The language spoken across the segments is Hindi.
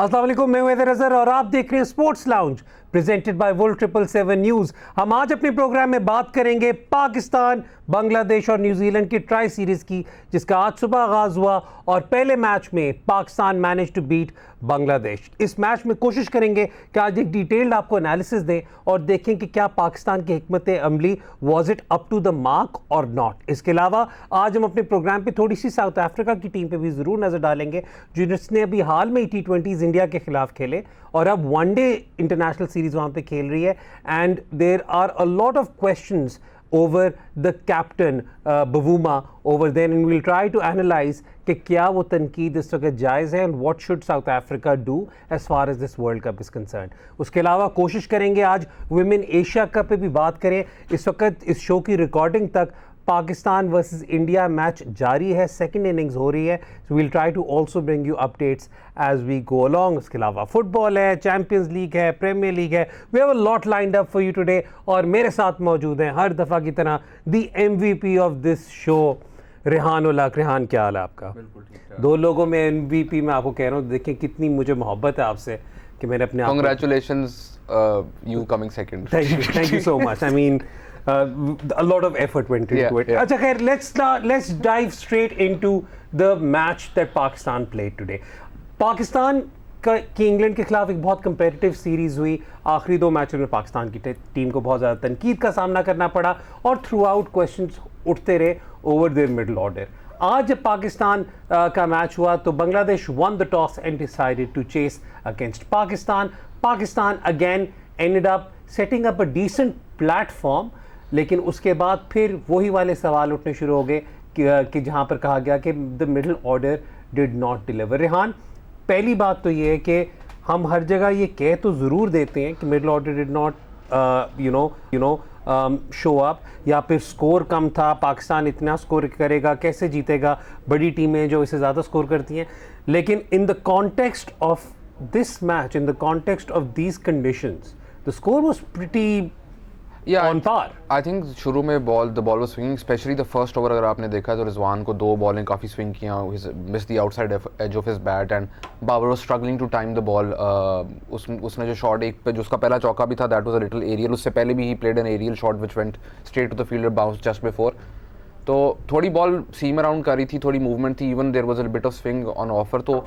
अस्सलाम वालेकुम, मैं हैदर अजहर और आप देख रहे हैं स्पोर्ट्स लाउंज प्रेजेंटेड बाय वुल 777 न्यूज़। हम आज अपने प्रोग्राम में बात करेंगे पाकिस्तान, बांग्लादेश और न्यूजीलैंड की ट्राई सीरीज़ की, जिसका आज सुबह आगाज़ हुआ और पहले मैच में Pakistan manage to beat Bangladesh. इस मैच में कोशिश करेंगे कि आज एक डिटेल्ड आपको एनालिसिस दें और देखें कि क्या पाकिस्तान की हिकमत अमली was it up to the mark और नॉट। इसके अलावा आज हम अपने प्रोग्राम पे थोड़ी सी साउथ अफ्रीका की टीम पे भी ज़रूर नज़र डालेंगे, जिसने अभी हाल में T20s इंडिया के खिलाफ खेले और अब वनडे इंटरनेशनल सीरीज वहाँ पे खेल रही है। And there are a lot of questions over the captain Bavuma over there, and we'll try to analyze कि क्या वो तनकीद इस वक्त जायज़ है and what should South Africa do as far as this World Cup is concerned। उसके अलावा कोशिश करेंगे आज Women Asia Cup पे भी बात करें। इस वक्त इस शो की रिकॉर्डिंग तक पाकिस्तान वर्सेस इंडिया मैच जारी है, सेकंड इनिंग्स हो रही है। So we'll try to also bring you updates as we go along. उसके अलावा फुटबॉल है, चैंपियंस लीग है, प्रीमियर लीग है, we have a lot lined up for you today. और मेरे साथ मौजूद हैं हर दफ़ा की तरह the MVP of this show Rehan ul Haq. Rehan, क्या हाल है आपका? बिल्कुल ठीक है। दो लोगों में MVP मैं आपको कह रहा हूँ, देखें कितनी मुझे मोहब्बत है आपसे कि मैंने अपने Congratulations, you coming second. Thank you so much. I mean, a lot of effort went into it. Yeah. अच्छा खैर, let's dive straight into the match that Pakistan played today. Pakistan की इंग्लैंड के खिलाफ एक बहुत कंपेटिटिव सीरीज हुई। आखिरी दो मैचों में पाकिस्तान की टीम को बहुत ज़्यादा तनकीद का सामना करना पड़ा और थ्रू आउट क्वेश्चंस उठते रहे ओवर देयर मिडल ऑर्डर। आज जब पाकिस्तान का मैच हुआ तो Bangladesh won the toss and decided to chase against Pakistan. Pakistan again ended up setting up a decent platform, लेकिन उसके बाद फिर वही वाले सवाल उठने शुरू हो गए कि जहां पर कहा गया कि the middle order did not deliver. Rehan, पहली बात तो ये है कि हम हर जगह ये कह तो ज़रूर देते हैं कि middle order did not show up, या फिर स्कोर कम था, पाकिस्तान इतना स्कोर करेगा, कैसे जीतेगा, बड़ी टीमें जो इससे ज़्यादा स्कोर करती हैं। लेकिन in the context of this match, in the context of these conditions, the score was pretty on par. I think शुरू में the ball was swinging, especially the first over। अगर आपने देखा तो रिजवान को दो बॉलें काफ़ी स्विंग किया, missed the outside edge of his bat and Babar was struggling to time the ball। उसने जो शॉट एक पे जो उसका पहला चौका भी था, that was a little aerial। उससे पहले भी he played an aerial shot which went straight to the fielder, bounced just before। तो थोड़ी बॉल सीम अराउंड कर रही थी, थोड़ी मूवमेंट थी, even there was a bit of swing on offer। तो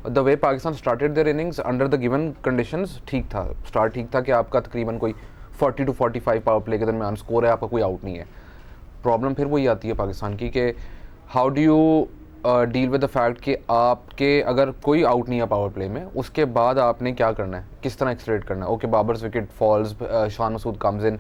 the way Pakistan started their innings under the given conditions ठीक था, स्टार्ट ठीक था कि आपका तकरीबन कोई 40 to 45 पावर प्ले के दरमियान स्कोर है, आपका कोई आउट नहीं है। प्रॉब्लम फिर वही आती है पाकिस्तान की कि how do you deal with the fact कि आपके अगर कोई आउट नहीं है पावर प्ले में, उसके बाद आपने क्या करना है, किस तरह एक्सट्रेट करना है। Okay, Babar's wicket falls, Shan Masood comes in,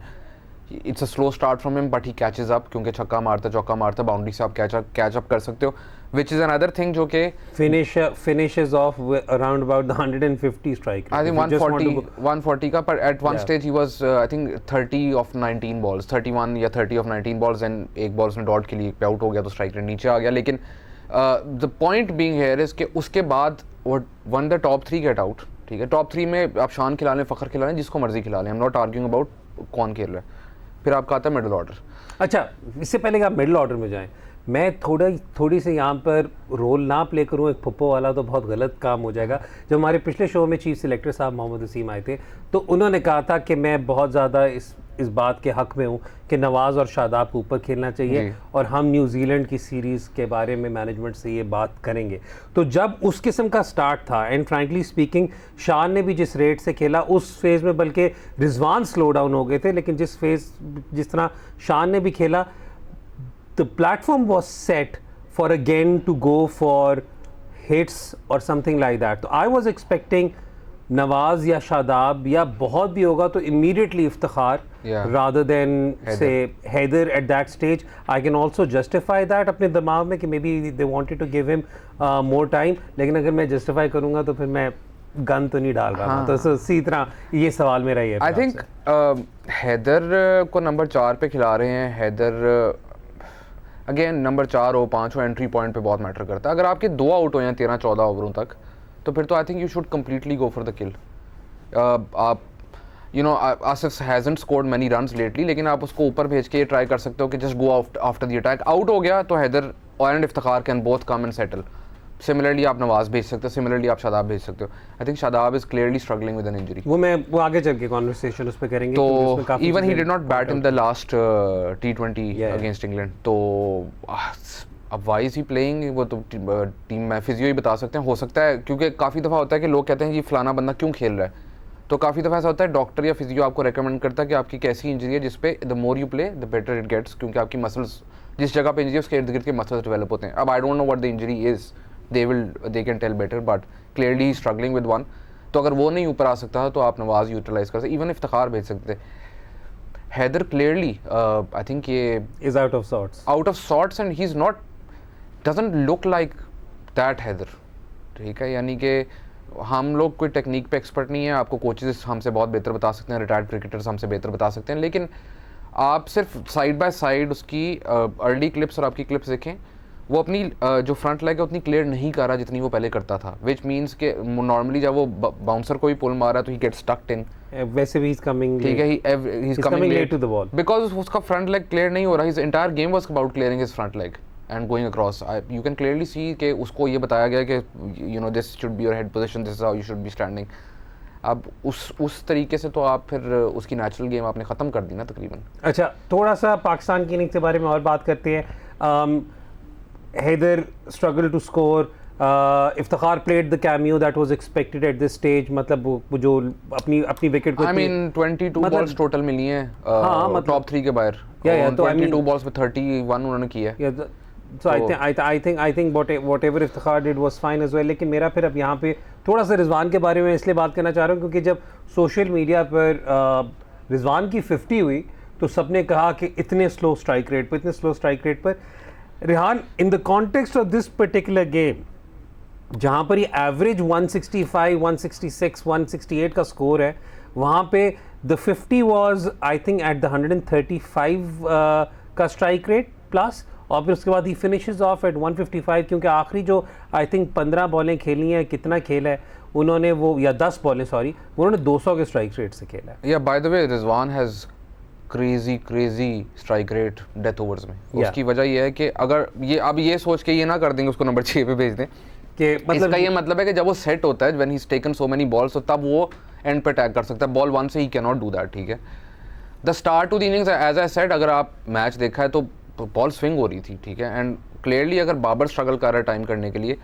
it's a slow start from him but he catches up, क्योंकि छक्का मारता चौका मारता बाउंड्री से आप कैच अप कर सकते हो, which is another thing जो कि finishes off around about the 150 strike rate. I think 140 का, पर at one stage he was I think 30 of 19 balls, 31 या 30 of 19 balls, and एक बॉल उसने डॉट के लिए आउट हो गया तो स्ट्राइक रेट नीचे आ गया। लेकिन the point being here is कि उसके बाद one the top 3 get out, ठीक है। टॉप 3 में आप शान खिला लें, फ़खर खिला लें, जिसको मर्जी खिला लें, I'm not arguing about कौन खेल रहा है। फिर आपका आता है मिडल ऑर्डर। अच्छा, इससे पहले कि आप मिडल ऑर्डर में जाएं, मैं थोड़ी सी यहाँ पर रोल ना प्ले करूँ एक फुप्पो वाला तो बहुत गलत काम हो जाएगा। जब हमारे पिछले शो में चीफ सिलेक्टर साहब मोहम्मद वसीम आए थे तो उन्होंने कहा था कि मैं बहुत ज़्यादा इस बात के हक़ में हूँ कि नवाज़ और शादाब को ऊपर खेलना चाहिए और हम न्यूजीलैंड की सीरीज़ के बारे में मैनेजमेंट से ये बात करेंगे। तो जब उस किस्म का स्टार्ट था, एंड फ्रैंकली स्पीकिंग शान ने भी जिस रेट से खेला उस फेज़ में बल्कि रिजवान स्लो डाउन हो गए थे, लेकिन जिस तरह शान ने भी खेला, the platform was set for again to go for hits or something like that. So I was expecting Nawaz या शादाब या बहुत भी होगा तो immediately Iftikhar rather than say Haider at that stage. I can also justify that अपने दिमाग में कि maybe they wanted to give him more time, लेकिन अगर मैं justify करूँगा तो फिर मैं गन तो नहीं डाल रहा था। तो इसी तरह ये सवाल मेरा ये है। I think हैदर को नंबर 4 पे खिला रहे हैं। हैदर अगेन नंबर 4 हो 5 हो, एंट्री पॉइंट पे बहुत मैटर करता है। अगर आपके 2 आउट हो या 13-14 ओवरों तक, तो फिर तो I think you should completely go for the kill. आप Asif hasn't scored many runs lately, लेकिन आप उसको ऊपर भेज के ट्राई कर सकते हो कि just go after the attack. Out हो गया तो Haider and Iftikhar can both come and settle. Similarly आप नवाज भेज सकते हो, सिमिलरली आप शादाब भेज सकते हो. I think Shadab is clearly struggling with an injury. वो आगे चल के कॉन्वर्सेशन उस पे करेंगे क्योंकि उसमें तो काफी इवन ही चीजें did not bat in the last T20 Yeah. Against England. तो अब वाई इज ही प्लेइंग, वो तो टीम में फिजियो ही बता सकते हैं. हो सकता है क्योंकि काफ़ी दफ़ा होता है कि लोग कहते हैं कि फलाना बंदा क्यों खेल रहा है, तो काफ़ी दफ़ा ऐसा होता है डॉक्टर या फिजियो आपको रेकमेंड करता है कि आपकी कैसी इंजरी है जिसपे the more you play the better it gets, क्योंकि आपकी मसल्स जिस जगह पे इंजरी है उसके इर्द गिर्द के मसल्स डेवलप होते हैं. अब I don't know what the injury is, they can tell better, but clearly struggling with one. तो अगर वो नहीं ऊपर आ सकता था तो आप नवाज यूटिलाइज कर सकते, इवन इफ्तिखार भेज सकते थे. हैदर क्लियरली आई थिंक ये is out of sorts and he is not, doesn't look like that Haider. ठीक है, यानी कि हम लोग कोई टेक्निक पे एक्सपर्ट नहीं है, आपको कोचेस हमसे बहुत बेहतर बता सकते हैं, रिटायर्ड क्रिकेटर्स हमसे बेहतर बता सकते हैं, लेकिन आप सिर्फ साइड बाय साइड उसकी अर्ली क्लिप्स और आपकी क्लिप्स देखें, वो अपनी जो फ्रंट लेग है उतनी क्लियर नहीं कर रहा जितनी वो पहले करता था, विच मीन्स के नॉर्मली जब वो बाउंसर को भी पुल मारा तो ही गेट स्टक्ड इन. वैसे भी ठीक है, he is coming late to the ball because उसका फ्रंट लेग क्लियर नहीं हो रहा. His entire game was about clearing his front leg and going across. You can clearly see कि उसको ये बताया गया कि you know this should be your head position, this is how you should be standing. अब उस तरीके से तो आप फिर उसकी नेचुरल गेम आपने ख़त्म कर दी ना तकरीबन. अच्छा, थोड़ा सा पाकिस्तान की इनिंग्स के बारे में और बात करते हैं. Haider struggle to score, Iftikhar played the cameo that was expected at this stage, मतलब वो जो अपनी विकेट को आई मीन 22 बॉल्स टोटल मिली हैं टॉप 3 के बाहर. तो 22 बॉल्स में 31 उन्होंने किया है. So I think whatever Iftikhar did was fine as well. लेकिन मेरा फिर अब यहाँ पे थोड़ा सा रिजवान के बारे में इसलिए बात करना चाह रहा हूँ क्योंकि जब सोशल मीडिया पर रिजवान की 50 हुई तो सबने कहा कि इतने स्लो स्ट्राइक रेट पर Rihan, in the context of this particular game जहाँ पर ये एवरेज 165, 166, 168 का स्कोर है, वहाँ पे the 50 was I think at the 135 का स्ट्राइक रेट प्लस, और फिर उसके बाद ही फिनिशेस ऑफ एट 155 क्योंकि आखिरी जो आई थिंक 15 बॉलें खेली हैं, कितना खेला है उन्होंने, वो या 10 बॉलें सॉरी, उन्होंने 200 के स्ट्राइक रेट से खेला है. या bye the way Rizwan has crazy strike rate death overs में. उसकी वजह ये है कि अगर ये अब ये सोच के ये ना कर देंगे उसको नंबर 6 पे भेज दें कि मतलब इसका ये मतलब है कि जब वो सेट होता है, when he is taken so many balls, तो तब वो एंड पे अटैक कर सकता है. बॉल 1 से ही कैन नॉट डू दैट. ठीक है, the start to the innings as I said, अगर आप मैच देखा है तो बॉल स्विंग हो रही थी. ठीक है, एंड क्लियरली अगर बाबर स्ट्रगल कर रहा है टाइम करने के लिए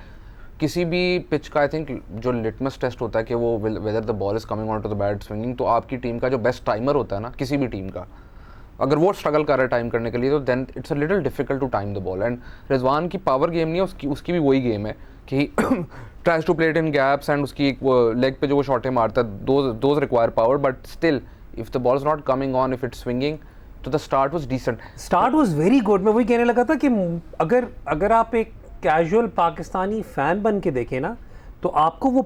किसी भी पिच का, आई थिंक जो लिटमस टेस्ट होता है कि वो whether the ball is coming on to the bat swinging, तो आपकी टीम का जो बेस्ट टाइमर होता है ना किसी भी टीम का, अगर वो स्ट्रगल कर रहा है टाइम करने के लिए तो then it's a little difficult to time the ball. And Rizwan की पावर गेम नहीं है, उसकी भी वही गेम है कि tries to play it in gaps, and उसकी एक लेग पे जो वो शॉटें मारता है those require power, but still if the ball is not coming on, if it's swinging, तो the start was decent. Start was very good. मैं वही कहने लगा था कि अगर आप एक कैजुअल पाकिस्तानी फैन बन के देखें ना, तो आपको वो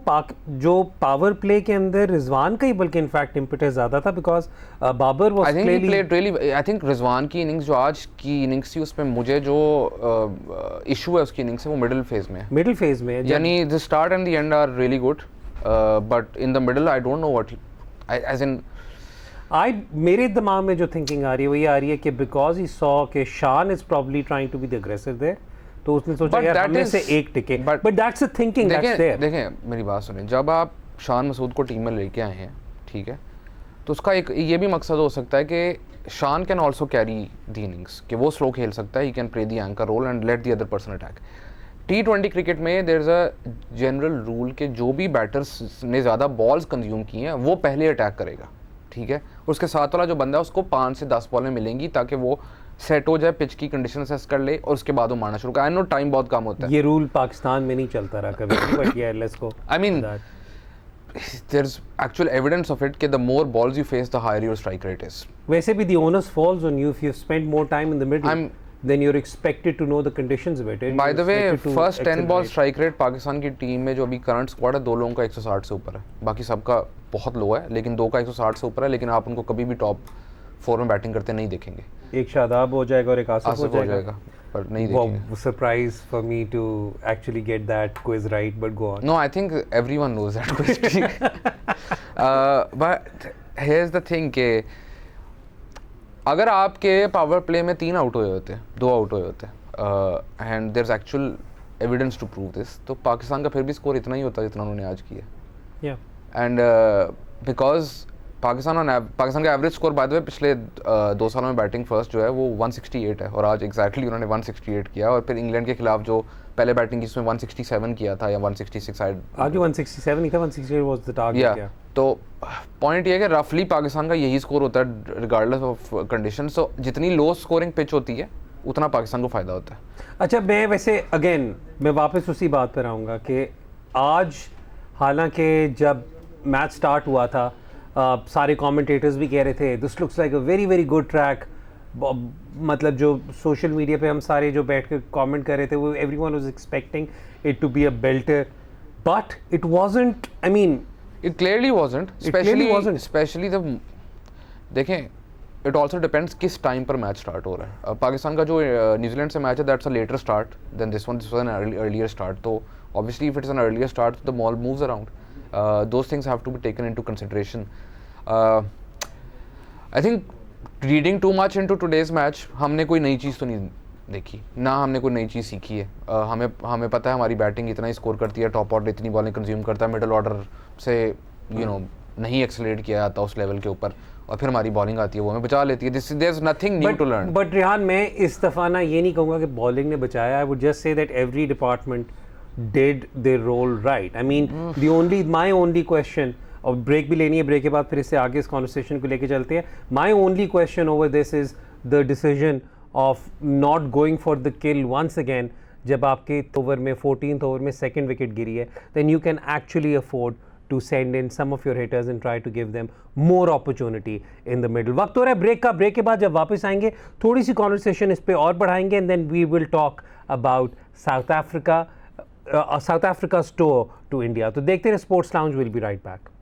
जो पावर प्ले के अंदर रिजवान का ही बल्कि इनफैक्ट इम्पेटस ज़्यादा था because Babar was really. I think Rizwan की इनिंग्स जो आज की इनिंग्स थी उसमें मुझे जो इशू है उसकी इनिंग्स से वो मिडिल फेज में यानी the start and the end are really good, but in the middle I don't know what as in मेरे दिमाग में जो थिंकिंग आ रही है वो ये आ रही है कि बिकॉज ही सॉ कि Shan is probably trying to be the aggressor there, तो उसने सोचा यार हमें से एक टिके, but that's a thinking that's there. देखें मेरी बात सुनें, जब आप शान मसूद को टीम में लेके आए हैं, ठीक है, तो उसका एक ये भी मकसद हो सकता है कि Shan can also carry the innings, कि वो स्लो खेल सकता है, he can play the anchor role and let the other person attack. T20 cricket में there is a general rule कि जो भी बैटर्स ने ज़्यादा बॉल्स कंज्यूम की हैं वो पहले अटैक करेगा. ठीक है, उसके साथ वाला जो बंदा है उसको 5 से 10 बॉलें मिलेंगी ताकि वो सेट हो जाए, पिच की कंडीशन सेट कर ले और उसके बाद वो मारना शुरू करे. आई नो टाइम बहुत कम होता है, ये रूल पाकिस्तान में नहीं चलता रहा कभी, बट यार let's go. I mean there is actual evidence of it कि the more balls you face the higher your strike rate is. वैसे भी the onus falls on you if you spend more time in the middle, then you're expected to know the conditions better. By the way, first 10 ball strike rate Pakistan की टीम में जो अभी करंट स्क्वाड है, 2 लोगों का 160 से ऊपर है, बाकी सबका बहुत लो है, लेकिन 2 का 160 से ऊपर है. लेकिन आप उनको कभी भी टॉप 4 में बैटिंग करते नहीं देखेंगे. एक शादाब हो जाएगा और एक आसिफ हो जाएगा, पर नहीं देखेंगे. Surprise for me to actually get that quiz right, but go on. No, I think everyone knows that quiz. But here's the thing कि अगर आपके पावर प्ले में 3 आउट हुए होते, 2 आउट हुए होते, and there is actual evidence to prove this, तो पाकिस्तान का फिर भी स्कोर इतना ही होता है जितना उन्होंने आज किया। Yeah. एंड बिकॉज पाकिस्तान का एवरेज स्कोर बाय द वे पिछले 2 सालों में बैटिंग फर्स्ट जो है वो 168 है, और आज एग्जैक्टली उन्होंने 168 किया, और फिर इंग्लैंड के खिलाफ जो पहले बैटिंग की उसमें 167 किया था या 166 शायद, आगे 167 ही था, 168 वाज द टारगेट। या तो पॉइंट ये है कि रफली पाकिस्तान का यही स्कोर होता है रिगार्डलेस ऑफ कंडीशन। सो जितनी लो स्कोरिंग पिच होती है उतना पाकिस्तान को फ़ायदा होता है। अच्छा, मैं वैसे अगेन मैं वापस उसी बात पर आऊँगा कि आज हालांकि जब मैच स्टार्ट हुआ था सारे कमेंटेटर्स भी कह रहे थे this looks like a very very good track, मतलब जो सोशल मीडिया पे हम सारे जो बैठ के कमेंट कर रहे थे वो everyone was expecting it to be a belter, but it wasn't. I mean It clearly wasn't, especially the देखें, it also depends किस टाइम पर मैच स्टार्ट हो रहा है। पाकिस्तान का जो न्यूजीलैंड से मैच है that's a letter start then this was an earlier start, तो obviously if it's an earlier start the ball moves around, those things have to be taken into consideration. I think reading too much into today's match, हमने कोई नई चीज़ तो नहीं देखी, ना हमने कोई नई चीज़ सीखी है। हमें पता है हमारी बैटिंग इतना ही स्कोर करती है, टॉप ऑर्डर इतनी बॉलिंग कंज्यूम करता है, मिडल ऑर्डर से नहीं एक्सेलरेट किया जाता उस लेवल के ऊपर, और फिर हमारी बॉलिंग आती है वो हमें बचा लेती है। There is nothing new to learn. But Rihan, मैं इस दफ़ा ना ये नहीं कहूँगा कि बॉलिंग ने बचाया, I would just say that every department did their role right. I mean my only question, और ब्रेक भी लेनी है, ब्रेक के बाद फिर इससे आगे इस कॉन्वर्सेशन को लेके चलते हैं। My only question over this is the decision of not going for the kill once again. जब आपके ओवर में 14th ओवर में सेकंड विकेट गिरी है, then you can actually afford to send in some of your hitters and try to give them more opportunity in the middle. वक्त हो रहा है ब्रेक का, ब्रेक के बाद जब वापस आएंगे थोड़ी सी कॉन्वर्सेशन इस पे और बढ़ाएंगे, and then we will talk about South Africa's tour to India. तो देखते रहे sports lounge, will be right back.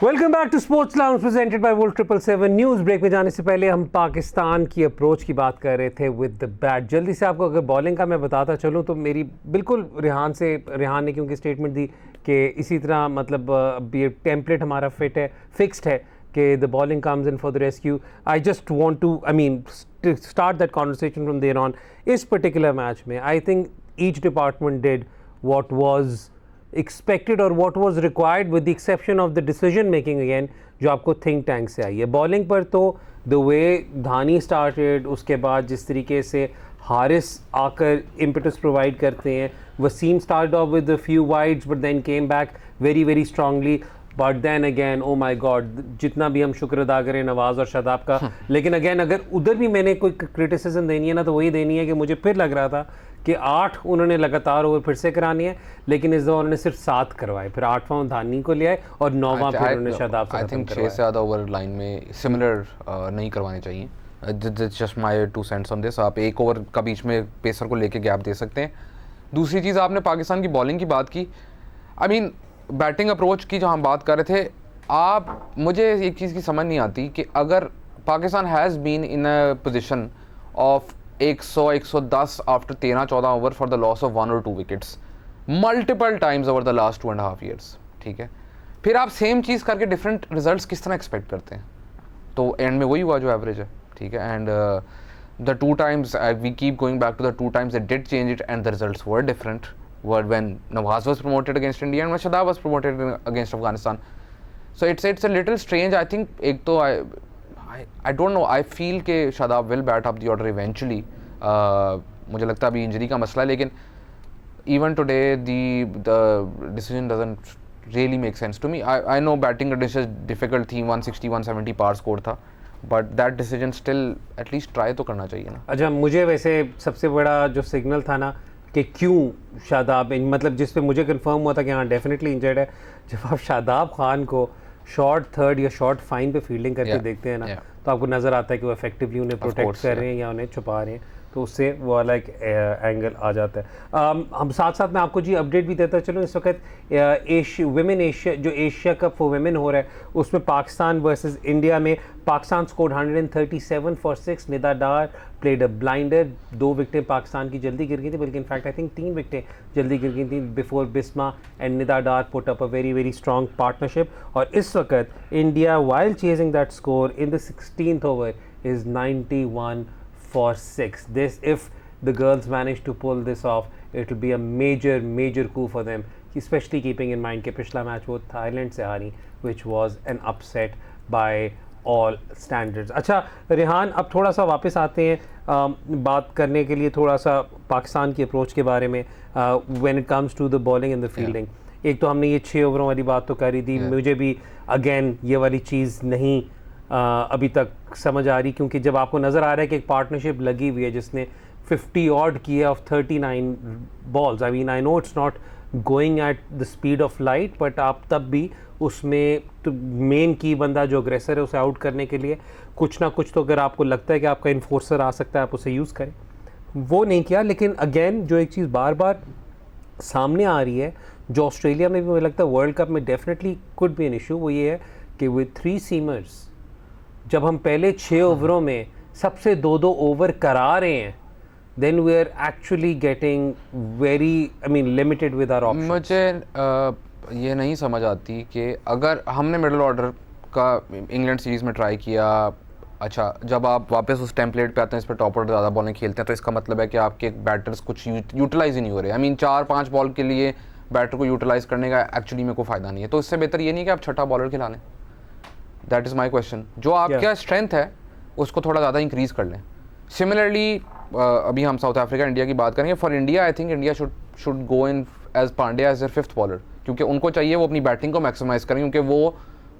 Welcome back to sports lounge presented by Volt 777 news. Break में जाने से पहले हम पाकिस्तान की अप्रोच की बात कर रहे थे विद द बैट। जल्दी से आपको अगर बॉलिंग का मैं बताता चलूँ तो मेरी बिल्कुल रिहान ने क्योंकि स्टेटमेंट दी कि इसी तरह मतलब ये टेम्पलेट हमारा फिक्स्ड है कि the bowling comes in for the rescue. I just want to start that conversation from there on. इस पर्टिकुलर मैच में I think each department did what was expected or what was required with the exception of the decision making again जो आपको think tank से आई है। बॉलिंग पर तो the way धानी started, उसके बाद जिस तरीके से हारिस आकर impetus provide करते हैं, Wasim started off with a few wides but then came back very very strongly, but then again oh my god, जितना भी हम शुक्र अदा करें नवाज़ और शादाब का, लेकिन अगेन अगर उधर भी मैंने कोई क्रिटिसिज्म देनी है ना तो वही देनी है कि मुझे फिर लग रहा था कि 8 उन्होंने लगातार ओवर फिर से करानी है, लेकिन इस दफ़ा उन्होंने सिर्फ 7 करवाए, फिर 8वां धानी को ले आए और 9वां फिर उन्होंने शादाब से खत्म करवाया। 6 से ज़्यादा ओवर लाइन में सिमिलर नहीं करवाने चाहिए। Just my 2 cents on this. आप 1 ओवर का बीच में पेसर को लेके गैप दे सकते हैं। दूसरी चीज़, आपने पाकिस्तान की बॉलिंग की बात की, आई मीन बैटिंग अप्रोच की जो हम बात कर रहे थे, मुझे एक चीज़ की समझ नहीं आती कि अगर Pakistan has been in a position of 100-110 after 13-14 over for the loss of 1 or 2 wickets multiple times over the last 2.5 years, ठीक है, फिर आप सेम चीज़ करके डिफरेंट रिजल्ट्स किस तरह एक्सपेक्ट करते हैं? तो एंड में वही हुआ जो एवरेज है, ठीक है। And the 2 times we keep going back to the 2 times they did change it and the results were different, were when Nawaz was promoted against India and when Shadab was promoted against Afghanistan. So it's a little strange. I think एक तो I don't know, I feel कि Shadab will bat up the order eventually. मुझे लगता है अभी इंजरी का मसला है, लेकिन even today the decision doesn't really make sense to me. I know batting conditions difficult थी, 160-170 par score था, but that decision still at least try तो करना चाहिए ना। अच्छा, मुझे वैसे सबसे बड़ा जो सिग्नल था ना कि क्यों शादाब, मतलब जिस पे मुझे कंफर्म हुआ था कि हाँ डेफिनेटली इंजर्ड है, जब आप शादाब खान को शॉर्ट 3rd या शॉर्ट 5 पे फील्डिंग करके देखते हैं ना तो आपको नज़र आता है कि वो इफेक्टिवली उन्हें प्रोटेक्ट कर रहे हैं या उन्हें छुपा रहे हैं। तो उससे वो वाला एक एंगल आ जाता है। हम साथ साथ मैं आपको जी अपडेट भी देता चलूँ, इस वक्त विमेन एशिया जो एशिया कप फॉर वुमेन हो रहा है उसमें पाकिस्तान वर्सेस इंडिया में Pakistan scored 137 for 6। Nida Dar played a blinder, 2 विकेटें पाकिस्तान की जल्दी गिर गई थी, बल्कि इनफैक्ट आई थिंक 3 विकेटें जल्दी गिर गई थी before Bisma and Nida Dar put up a very very strong partnership. और इस वक्त India while chasing that score in the 16th over is 91 for 6. This, if the girls manage to pull this off, it will be a major coup for them, especially keeping in mind कि पिछला मैच वो थाईलैंड से हारी, which was an upset by all standards. अच्छा रिहान, अब थोड़ा सा वापस आते हैं बात करने के लिए थोड़ा सा पाकिस्तान की अप्रोच के बारे में when it comes to the bowling and the fielding. एक तो हमने ये 6 ओवरों वाली बात तो करी थी, मुझे भी अगेन ये वाली चीज़ नहीं अभी तक समझ आ रही, क्योंकि जब आपको नज़र आ रहा है कि एक पार्टनरशिप लगी हुई है जिसने 50 ऑड किया of 39 balls, I mean I know it's not going at the speed of light, but आप तब भी उसमें तो मेन की बंदा जो अग्रेसर है उसे आउट करने के लिए कुछ ना कुछ तो अगर आपको लगता है कि आपका इन्फोर्सर आ सकता है आप उसे यूज़ करें, वो नहीं किया। लेकिन अगेन जो एक चीज़ बार बार सामने आ रही है जो ऑस्ट्रेलिया में भी मुझे लगता है वर्ल्ड कप में definitely could be an issue, वो ये है कि विद 3 सीमर्स जब हम पहले 6 ओवरों में सबसे 2-2 ओवर करा रहे हैं, then we are actually getting very, I mean, limited with our options. मुझे ये नहीं समझ आती कि अगर हमने मिडिल ऑर्डर का इंग्लैंड सीरीज़ में ट्राई किया, अच्छा जब आप वापस उस टेम्पलेट पे आते हैं इस पर टॉप ऑर्डर ज़्यादा बॉलें खेलते हैं, तो इसका मतलब है कि आपके बैटर्स कुछ यूटिलाइज ही नहीं हो रहे। आई मीन 4-5 बॉल के लिए बैटर को यूटिलाइज करने का एक्चुअली में कोई फ़ायदा नहीं है। तो इससे बेहतर ये नहीं कि आप छठा बॉलर खिला लें। That is my question. जो आपका स्ट्रेंथ है उसको थोड़ा ज़्यादा इंक्रीज कर लें। सिमिलरली अभी हम साउथ अफ्रीका इंडिया की बात करेंगे। For India I think India should go in as Pandya as their 5th bowler, क्योंकि उनको चाहिए वो अपनी बैटिंग को मैक्सिमाइज करें, क्योंकि वो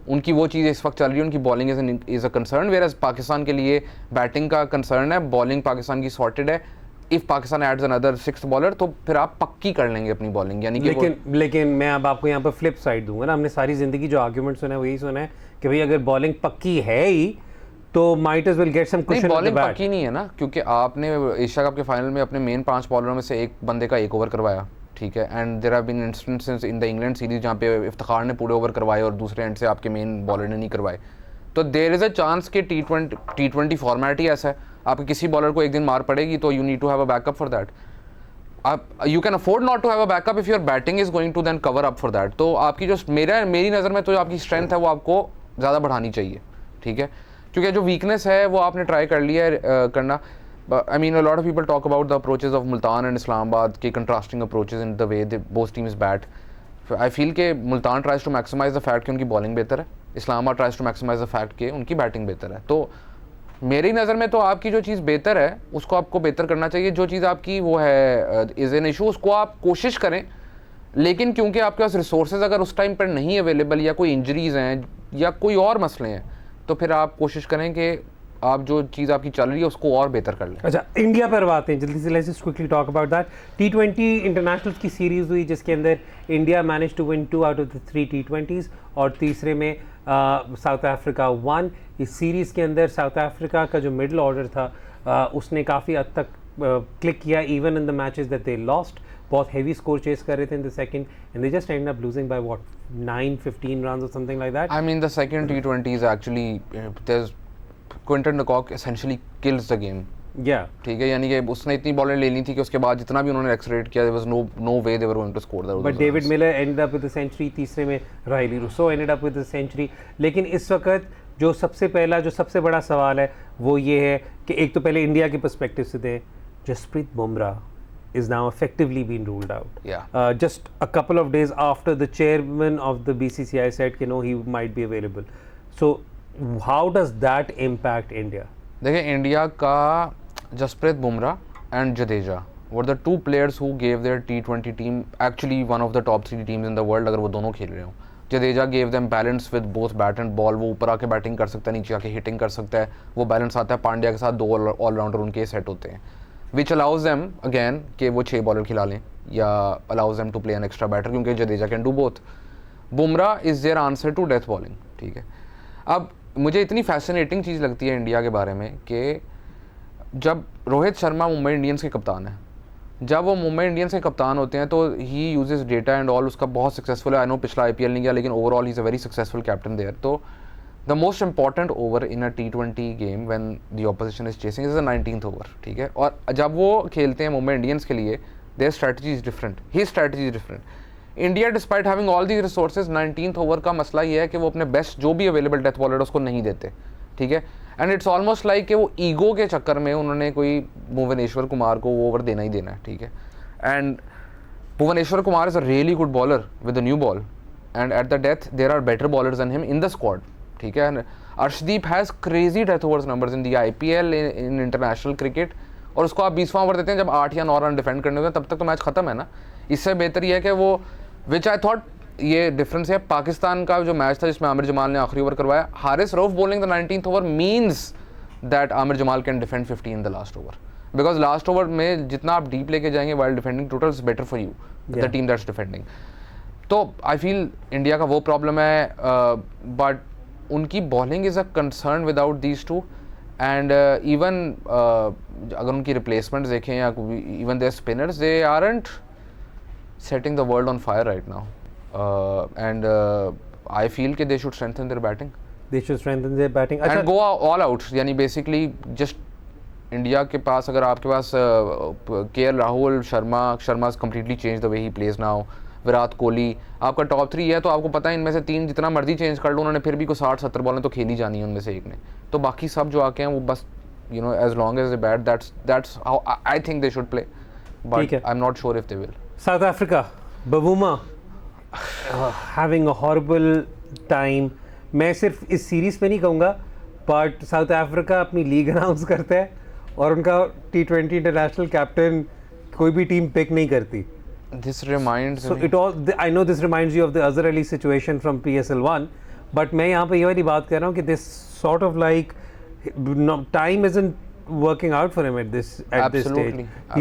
उनकी वो चीज़ इस वक्त चल रही है, उनकी bowling is a concern, whereas Pakistan के लिए बैटिंग का कंसर्न है, बॉलिंग पाकिस्तान की सॉर्टेड है। If Pakistan ads another 6th bowler तो फिर आप पक्की कर लेंगे अपनी बॉलिंग, यानी कि लेकिन मैं अब आपको यहाँ पर फ्लिप साइड दूंगा ना। हमने सारी ज़िंदगी जो आर्ग्यूमेंट सुना है वो यही सुना है कि भाई अगर बॉलिंग पक्की है ही तो might as well get some cushion. Bowling पक्की नहीं है ना, क्योंकि आपने एशिया कप के फाइनल में अपने मेन 5 बॉलरों में से एक बंदे का 1 ओवर करवाया, ठीक है। And there have been instances in the England series जहाँ पे इफ्तिखार ने पूरे ओवर करवाए और दूसरे एंड से आपके मेन बॉलर ने नहीं करवाए। तो देयर इज़ अ चांस कि T20 फॉर्मेट ही ऐसा है, आपके किसी बॉलर को एक दिन मार पड़ेगी, तो you need to have a backup for that. आप you can afford not to have a backup if your batting is going to then cover up for that. तो आपकी जो मेरी नज़र में तो आपकी स्ट्रेंथ है वो आपको ज़्यादा बढ़ानी चाहिए, ठीक है, क्योंकि जो वीकनेस है वो आपने ट्राई कर लिया है करना। I mean a lot of people talk about the approaches of Multan and Islamabad के contrasting approaches in the way they both teams bat. I feel के Multan tries to maximize the fact कि उनकी बॉलिंग बेहतर है, Islamabad tries to maximize the fact कि उनकी बैटिंग बेहतर है। तो मेरी नज़र में तो आपकी जो चीज़ बेहतर है उसको आपको बेहतर करना चाहिए, जो चीज़ आपकी वो है इज़ एन इशू उसको आप कोशिश करें। लेकिन क्योंकि आपके पास रिसोर्सेज अगर उस टाइम पर नहीं अवेलेबल या कोई इंजरीज़ हैं या कोई और मसले हैं, तो फिर आप कोशिश करें कि आप जो चीज़ आपकी चल रही है उसको और बेहतर कर लें। अच्छा इंडिया पर बात है जल्दी से, let's just quickly talk about that. T20 internationals की सीरीज़ हुई जिसके अंदर India manage to win 2 out of the 3 T20s और तीसरे में साउथ अफ्रीका 1। इस सीरीज़ के अंदर साउथ अफ्रीका का जो मिडल ऑर्डर था उसने काफ़ी हद तक क्लिक किया even in the matches that they lost. बहुत हेवी स्कोर चेस कर रहे थे in the second and they just and up losing by what 9-15 runs or something like that. I mean the second T20 is actually there's Quinton de Kock essentially kills the game. Yeah. ठीक है, यानी कि उसने इतनी बॉलें ले ली थी कि उसके बाद जितना भी उन्होंने एक्सलेरेट किया there was no way they were going to score that. But David Miller ended up with a century, तीसरे में Rilee Rossouw ended up with a century. लेकिन इस वक्त जो सबसे बड़ा सवाल है वो ये है कि एक तो पहले इंडिया के पर्सपेक्टिव से थे, Jasprit Bumrah is now effectively been ruled out. Yeah. Just a couple of days after the chairman of the BCCI said कि no he might be available. So how does that impact India? देखिए इंडिया का Jasprit Bumrah and Jadeja were the 2 players who gave their T20 team actually one of the top 3 teams in the world अगर वो दोनों खेल रहे हो। Jadeja gave them balance with both bat and ball, वो ऊपर आके बैटिंग कर सकता है, नीचे आके हिटिंग कर सकता है, वो बैलेंस आता है। पांड्या के साथ 2 ऑलराउंडर उनके सेट होते हैं which allows them again कि वो 6 बॉलर खिला लें या allows them to play an extra batter, क्योंकि Jadeja can do both. Bumrah is their answer to death bowling, ठीक है। अब मुझे इतनी फैसिनेटिंग चीज़ लगती है इंडिया के बारे में कि जब रोहित शर्मा मुंबई इंडियंस के कप्तान है, जब वो मुंबई इंडियंस के कप्तान होते हैं तो he uses data and all, उसका बहुत सक्सेसफुल है। आई नो पिछला IPL नहीं गया, लेकिन overall he is a very successful captain there. तो the most important over in a T20 game when the opposition is chasing is the 19th over, ठीक है। और जब वो खेलते हैं मुंबई इंडियंस के लिए, their strategy is different, he strategy is different. India despite having all these resources, 19th over का मसला ये है कि वो अपने बेस्ट जो भी अवेलेबल डेथ बॉलर उसको नहीं देते, ठीक है। एंड इट्स ऑलमोस्ट लाइक कि वो ईगो के चक्कर में उन्होंने कोई भुवनेश्वर कुमार को वो ओवर देना ही देना है, ठीक है। And Bhuvneshwar Kumar is a really good bowler with a new ball, and at the death there are better bowlers than him in the squad, ठीक है। And Arshdeep has crazy death overs numbers in the IPL, in international cricket, और उसको आप 20वां ओवर देते हैं जब 8 या 9 रन डिफेंड करने होते हैं, तब तक तो मैच खत्म है ना। इससे बेहतर ये है कि वो, विच आई थॉट ये डिफरेंस है पाकिस्तान का जो मैच था जिसमें आमिर जमाल ने आखिरी ओवर करवाया, Haris Rauf bowling the 19th over means that Aamir Jamal can defend 50 in the last over, because last over में जितना आप डीप लेके जाएंगे while defending total is better for you the team that's defending. तो आई फील इंडिया का वो प्रॉब्लम है, बट उनकी bowling is a concern without these two. And even अगर उनकी रिप्लेसमेंट्स देखें या even their spinners, they aren't setting the world on fire right now, and I feel कि they should strengthen their batting. They should strengthen their batting. And go all out, यानी basically just इंडिया के पास अगर आपके पास KL Rahul, Sharma completely changed the way he plays now, Virat Kohli, आपका टॉप 3 है तो आपको पता है इनमें से 3 जितना मर्जी चेंज कर लो उन्होंने फिर भी को 60-70 बॉलें तो खेली जानी है उनमें से एक ने, तो बाकी सब जो आके हैं वो बस as long as they bat, that's how I think they should play, but I'm not sure if they will. South Africa, Bavuma having a horrible time. मैं सिर्फ इस सीरीज़ में नहीं कहूँगा, बट साउथ अफ्रीका अपनी लीग अनाउंस करता है और उनका T20 इंटरनेशनल कैप्टन कोई भी टीम पिक नहीं करती. This reminds me. I know this reminds you of the Azhar Ali situation from PSL1, but मैं यहाँ पे ये वाली बात कर रहा हूँ कि this sort of like time isn't working out for him at this stage.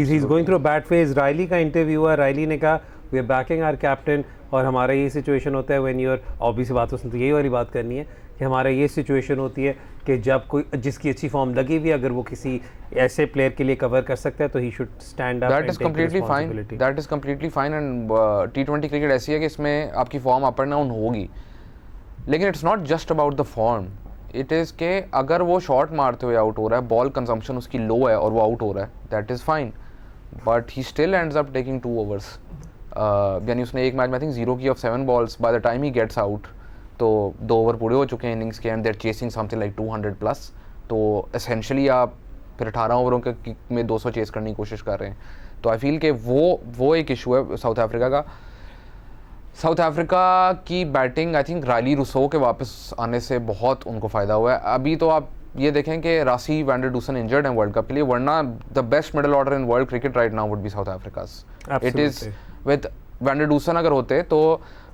He's going through a bad phase. Riley का इंटरव्यू हुआ, राइली ने कहा we are backing our captain, और हमारा ये सिचुएशन होता है when you're obviously बात तो यही वाली बात करनी है कि हमारा ये सिचुएशन होती है कि जब कोई जिसकी अच्छी फॉर्म लगी हुई अगर वो किसी ऐसे प्लेयर के लिए कवर कर सकता है तो he should stand up. That is completely fine. That is completely fine. And T20 cricket ऐसी है कि इसमें आपकी फॉर्म अप एंड डाउन होगी, लेकिन it's not just about the form. It is के अगर वो शॉट मारते हुए आउट हो रहा है, बॉल कंजम्पशन उसकी लो है और वो आउट हो रहा है, that is fine, but he still ends up taking 2 overs. यानी उसने एक मैच में आई थिंक 0 की of 7 balls, by the time he gets out तो 2 ओवर पूरे हो चुके हैं इनिंग्स के, and they're chasing something like 200+. तो एसेंशली आप फिर 18 ओवरों के में 200 चेस करने की कोशिश कर रहे हैं. तो आई फील कि वो एक इशू है साउथ अफ्रीका का. साउथ अफ्रीका की batting I think Rilee Rossouw के वापस आने से बहुत उनको फ़ायदा हुआ है. अभी तो आप ये देखें कि रासी वैंडर डूसन इंजर्ड हैं वर्ल्ड कप के लिए, वरना the best middle order in world cricket right now would be south Africa's. It is with wander Dussen अगर होते तो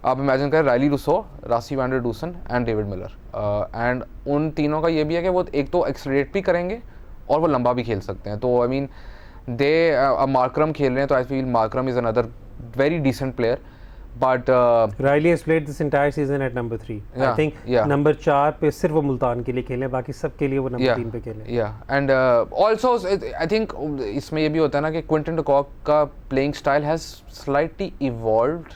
आप इमेजिन करें रायली रूसो, रासी wander Dussen and David Miller, and उन तीनों का ये भी है कि वो एक तो एक्सलरेट भी करेंगे और वो लंबा भी खेल सकते हैं. तो आई मीन मार्करम खेल रहे हैं तो I feel Markram is another very decent player. But Riley has played this entire season at number 3. I think number 4 पे सिर्फ वो मुल्तान के लिए खेले, बाकी सब के लिए वो number 3 पे खेले. And also I think इसमें ये भी होता है ना कि Quinton de Kock का playing style has slightly evolved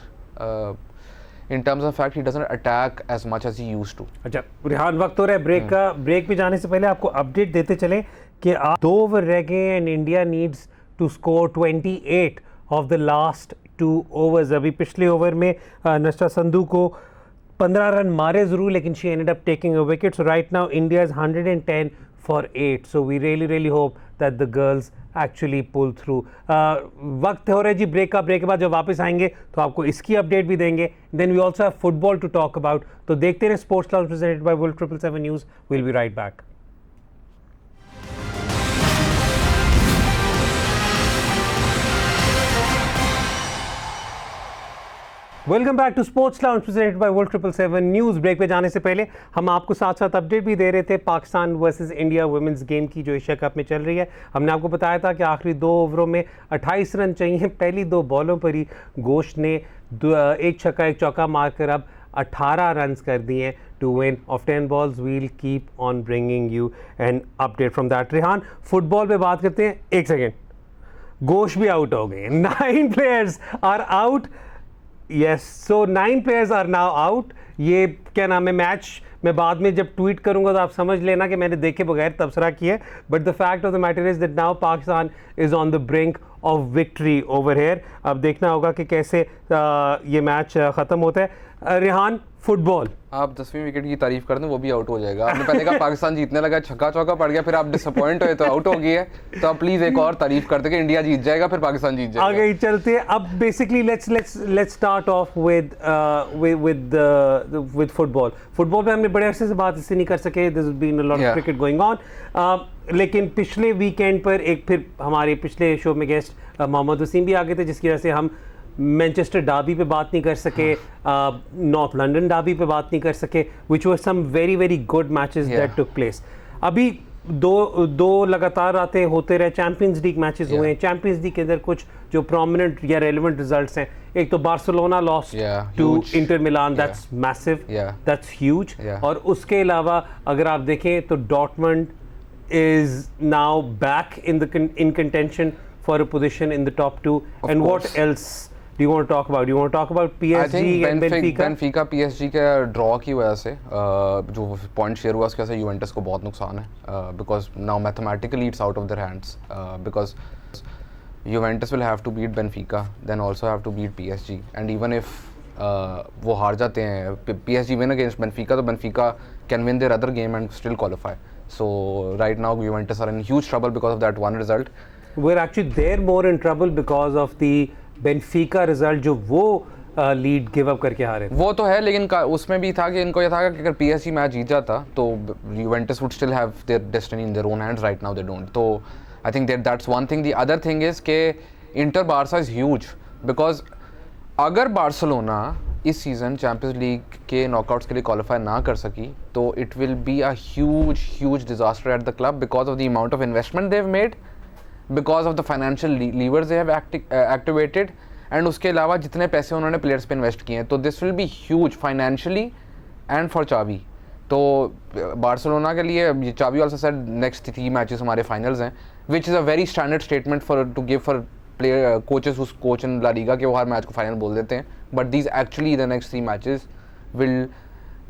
in terms of fact he doesn't attack as much as he used to. अच्छा रिहान, वक्त हो रहा है ब्रेक का. ब्रेक पे जाने से पहले आपको अपडेट देते चले कि 2 ओवर रह गए and India needs to score 28 off the last 2 overs. अभी पिछले ओवर में नस्टा संधू को 15 रन मारे ज़रूर, लेकिन she ended up taking a wicket. So right now India is 110 for 8. So we really hope that the girls actually pull through. वक्त हो रहा है जी ब्रेक का. ब्रेक के बाद जब वापस आएंगे तो आपको इसकी अपडेट भी देंगे. Then we also have football to talk about. तो देखते रहे sports lounge presented by Wolf 777 News. Will be right back. Welcome back to sports lounge presented by Wolf 777 news. Break पे जाने से पहले हम आपको साथ साथ अपडेट भी दे रहे थे Pakistan versus India women's game की जो एशिया कप में चल रही है. हमने आपको बताया था कि आखिरी 2 ओवरों में 28 रन चाहिए. पहली 2 बॉलों पर ही गोश्त ने 1 छक्का 1 चौका मारकर अब 18 रन्स कर दिए to win off 10 balls. We'll keep on bringing you an update from that. Rehan, football पे बात करते हैं. एक सेकेंड, घोष भी आउट हो गए. 9 players are out. Yes, so 9 players are now out. ये क्या नाम है, मैच मैं बाद में जब ट्वीट करूंगा तो आप समझ लेना कि मैंने देखे बगैर तबसरा किया. But the fact of the matter is that now Pakistan is on the brink of victory over here. अब देखना होगा कि कैसे ये मैच ख़त्म होता है. रेहान, फुटबॉल, आप 10वीं विकेट की तारीफ कर दें वो भी आउट हो जाएगा. आपने पहले कहा पाकिस्तान जीतने लगा, छक्का चौका पड़ गया, फिर आप डिसअपॉइंट हुए तो आउट हो गई है. तो आप प्लीज एक और तारीफ करते कि इंडिया जीत जाएगा फिर पाकिस्तान जीत जाएगा. आगे चलते हैं. अब basically let's start of with football. Football पे हमने बड़े अरसे से बात इससे नहीं कर सके. This has been a lot of cricket going on. लेकिन पिछले वीकेंड पर एक फिर हमारे पिछले शो में गेस्ट मोहम्मद वसीम भी आ गए थे, जिसकी वजह से हम मैनचेस्टर डार्बी पे बात नहीं कर सके, नॉर्थ लंदन डार्बी पे बात नहीं कर सके, which were some very very good matches that took place. अभी दो लगातार आते होते रहे. चैंपियंस लीग मैचेस हुए हैं. चैंपियंस लीग के अंदर कुछ जो प्रोमिनेंट या रेलेवेंट रिजल्ट्स हैं, एक तो Barcelona lost to Inter Milan, that's massive, that's huge. और उसके अलावा अगर आप देखें तो Dortmund is now back in contention for a position in the top 2. And what else do you want to talk about? Do you want to talk about PSG and Benfica? Benfica PSG के ड्रॉ की वजह से जो पॉइंट शेयर हुआ उसकी वजह से यूवेंटस को बहुत नुकसान है. Because now mathematically it's out of their hands. Because Juventus will have to beat Benfica, then also have to beat PSG. And even if वो हार जाते हैं, PSG win against Benfica, तो Benfica can win their other game and still qualify. So right now Juventus are in huge trouble because of that one result. We're actually they're more in trouble because of the Benfica result जो वो लीड गिव अप करके हारे. वो तो है, लेकिन उसमें भी था कि इनको ये था कि अगर PSG मैच जीत जाता तो Juventus would still have their destiny in their own hands. Right now they don't. तो I think that's one thing. The other thing is कि Inter Barca is huge because अगर बार्सिलोना इस सीज़न चैंपियंस लीग के नॉकआउट्स के लिए क्वालिफाई ना कर सकी तो it will be a huge disaster at the club because of the amount of investment they have made, because of the financial levers they have activated, and उसके अलावा जितने पैसे उन्होंने प्लेयर्स पे इन्वेस्ट किए हैं. तो this will be huge financially and for Xavi. तो बार्सिलोना के लिए ये Xavi also said next 3 matches हमारे फाइनल्स हैं, which is a very standard statement for to give for player coaches उस कोच इन ला लीगा कि वो हर मैच को फाइनल बोल देते हैं. But these actually the next 3 matches will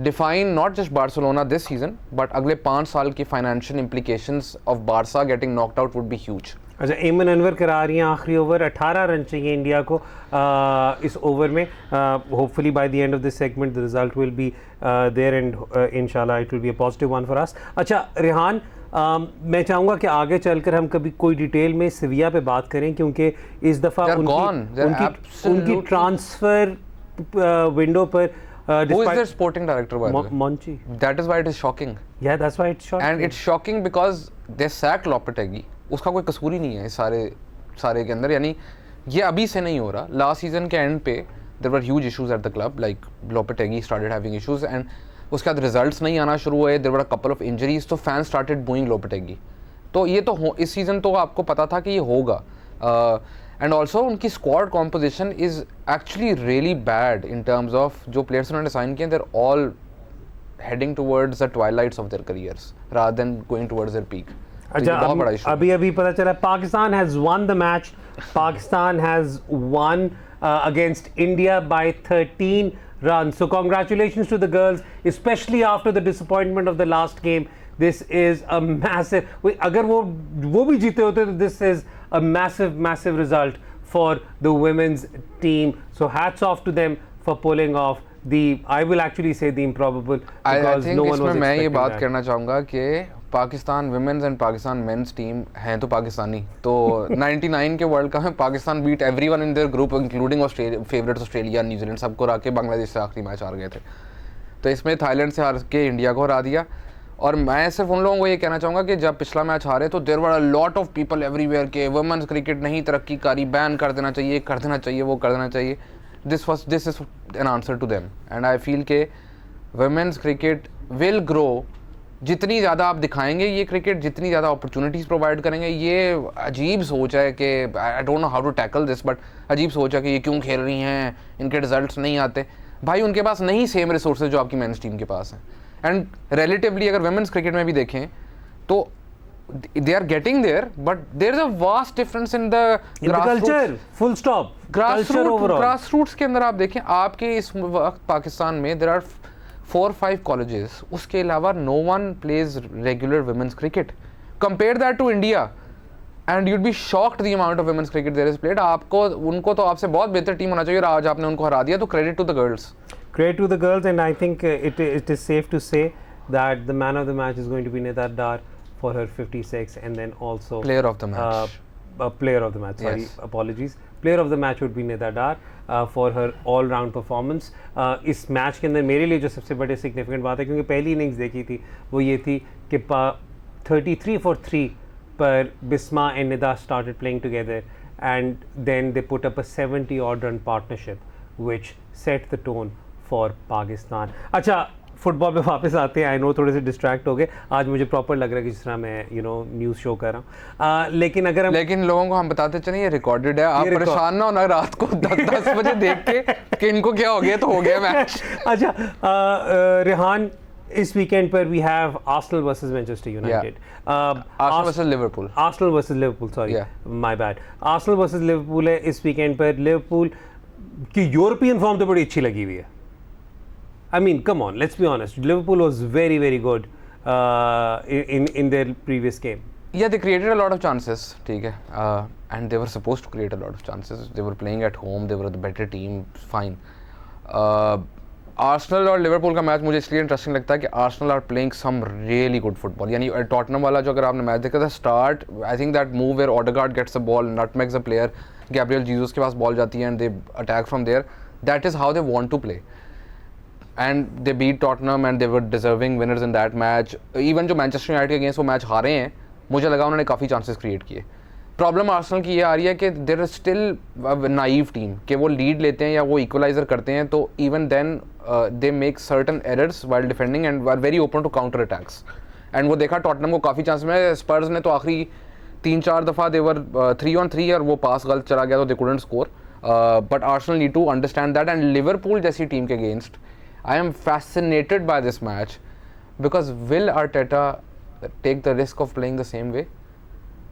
define not just Barcelona this season but अगले 5 साल की financial implications of Barca getting knocked out would be huge. अच्छा, एमन अनवर करा रही हैं आखिरी ओवर. 18 रन चाहिए इंडिया को इस ओवर में. Hopefully by the end of this segment the result will be there and इंशाल्लाह it will be a positive one for us. अच्छा रेहान, मैं चाहूँगा कि आगे चलकर हम कभी कोई डिटेल में सिविया पे बात करें, क्योंकि इस दफ़ा उनकी ट्रांसफ़र विंडो पर who is their sporting director by the way? Monchi. That is why it is shocking. Yeah, that's why it's shocking. And it's shocking because they sacked Lopetegui. उसका कोई कसूर ही नहीं है इस सारे के अंदर. यानी ये अभी से नहीं हो रहा. लास्ट सीजन के एंड पे there were huge issues at the club, like Lopetegui started having issues and उसके बाद रिजल्ट्स नहीं आना शुरू हुए. there were a couple of injuries, तो fans started booing Lopetegui. तो ये तो इस सीजन तो आपको पता था कि ये होगा. एंड ऑल्सो उनकी squad composition is actually really bad in terms of जो प्लेयर्स उन्होंने साइन किए, they're all heading towards the twilights of their careers rather than going towards their peak. अच्छा, अभी पता चला Pakistan has won the match. Pakistan has won against India by 13 runs. So congratulations to the girls, especially after the disappointment of the last game. This is a massive. अगर वो भी जीते होते तो this is a massive result for the women's team. So hats off to them for pulling off I will actually say the improbable, because no one was expecting मैं ये बात that. करना चाहूँगा कि Pakistan women's and Pakistan men's team हैं तो पाकिस्तानी. तो 99 के वर्ल्ड कप में Pakistan beat everyone in their group including favourites Australia, New Zealand, सबको हरा के बांग्लादेश से आखिरी मैच हार गए थे. तो इसमें थाईलैंड से हार के इंडिया को हरा दिया. और मैं सिर्फ उन लोगों को ये कहना चाहूँगा कि जब पिछला मैच हारे तो there were a lot of people everywhere के वुमेन्स क्रिकेट नहीं तरक्की करी, बैन कर देना चाहिए, कर देना चाहिए, वो कर देना चाहिए. This is an answer to them and I feel के वुमेन्स क्रिकेट विल ग्रो. जितनी ज़्यादा आप दिखाएंगे ये क्रिकेट, जितनी ज़्यादा अपॉर्चुनिटीज़ प्रोवाइड करेंगे. ये अजीब सोच है कि I don't know how to tackle this, but अजीब सोच है कि ये क्यों खेल रही हैं, इनके रिजल्ट्स नहीं आते. भाई उनके पास नहीं सेम रिसोर्सेज जो आपकी मेंस टीम के पास हैं. एंड रिलेटिवली अगर वुमेन्स क्रिकेट में भी देखें तो they are getting there, but there is a vast difference in the culture. Full stop. Culture overall. Grassroots के अंदर आप देखें, आपके इस वक्त पाकिस्तान में there are 4-5 colleges. उसके अलावा no one plays regular women's cricket. Compare that to India, and you'd be shocked the amount of women's cricket there is played. आपको उनको तो आपसे बहुत बेहतर टीम होना चाहिए और आज आपने उनको हरा दिया, तो credit to the girls. Credit to the girls, and I think it is safe to say that the man of the match is going to be Nidar Dar for her 56, and then also Player of the match. Player of the match, sorry, Yes. apologies. Player of the match would be Nidar Dar for her all-round performance. इस मैच के अंदर मेरे लिए जो सबसे बड़े सिग्निफिकेंट बात है, क्योंकि पहली इनिंग्स देखी थी वो ये थी कि 33 for 3 पर Bisma and Nida started playing together, and then they put up a 70 odd run partnership which set the tone for Pakistan. अच्छा, फुटबॉल पे वापस आते हैं. आई नो थोड़े से डिस्ट्रैक्ट हो गए, आज मुझे प्रॉपर लग रहा है कि जिस तरह मैं न्यूज़ शो कर रहा हूँ. लेकिन लोगों को हम बताते चलें ये रिकॉर्डेड है, आप परेशान ना होना रात को 10 बजे देख के कि इनको क्या हो गया, तो हो गया मैच. अच्छा, रेहान, इस वीकेंड पर we have Arsenal versus Manchester United. Arsenal versus Liverpool, sorry, my bad. Arsenal versus Liverpool है इस वीकेंड पर. लिवरपूल की यूरोपियन फॉर्म तो बड़ी अच्छी लगी हुई है. I mean, come on, let's be honest. Liverpool was very, very good in their previous game. Yeah, they created a lot of chances, ठीक है, and they were supposed to create a lot of chances. They were playing at home, they were the better team, fine. Arsenal और लिवरपूल का मैच मुझे इसलिए इंटरेस्टिंग लगता है कि Arsenal are playing some really good football. यानी टॉटनम वाला जो अगर आपने मैच देखा था start, I think that move where Odegaard gets the ball, nutmegs the player, Gabriel Jesus के पास बॉल जाती है and they attack from there. That is how they want to play. And they beat Tottenham and they were deserving winners in that match. Even जो मैनचेस्टर यूनाइटेड के अगेंस्ट वो मैच हारे हैं, मुझे लगा उन्होंने काफ़ी चांसेस क्रिएट किए. प्रॉब्लम आर्सेनल की ये आ रही है कि there is still naive team, कि वो लीड लेते हैं या वो इक्वलाइजर करते हैं तो even then they make certain errors while defending and are very open to counter attacks. And वो देखा टॉटनम को काफ़ी चांस में, स्पर्स ने तो आखिरी 3-4 दफ़ा देवर 3-on-3 और वो पास गलत चला गया तो they couldn't score. But Arsenal need to understand that. And Liverpool जैसी टीम के against I am fascinated by this match because will Arteta take the risk of playing the same way?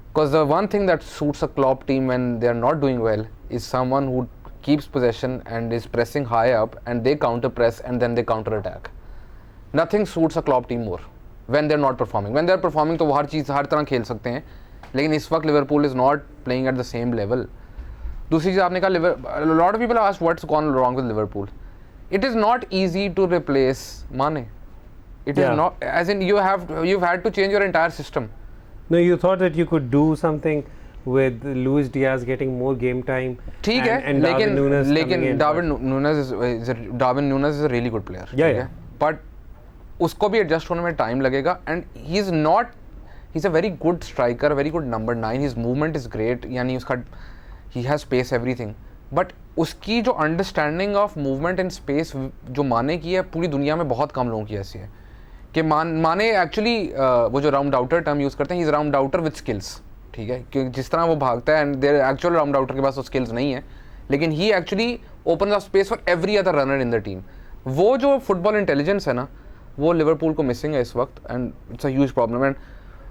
Because the one thing that suits a Klopp team when they are not doing well is someone who keeps possession and is pressing high up and they counter press and then they counter attack. Nothing suits a Klopp team more when they are not performing. When they are performing तो वो हर चीज़ हर तरह खेल सकते हैं, लेकिन इस वक्त Liverpool is not playing at the same level. दूसरी चीज़ आपने कहा, a lot of people asked what's gone wrong with Liverpool. It is not easy to replace Mane. It is not, as in you've had to change your entire system. No, you thought that you could do something with Luis Diaz getting more game time. ठीक है, लेकिन Darwin Núñez is a really good player. Yeah. But उसको भी adjust होने में time लगेगा and he's a very good striker, very good number 9. His movement is great. यानी उसका he has space, everything. But उसकी जो understanding of movement in space जो माने की है पूरी दुनिया में बहुत कम लोगों की ऐसी है कि माने एक्चुअली वो जो राउंड आउटर टर्म यूज़ करते हैं, he is round outer with skills. ठीक है, क्योंकि जिस तरह वो भागता है and there actual round outer के पास वो स्किल्स नहीं है, लेकिन he actually open up space for every other runner in the team. वो जो फुटबॉल इंटेलिजेंस है ना, वो लिवरपूल को मिसिंग है इस वक्त and it's a huge problem. And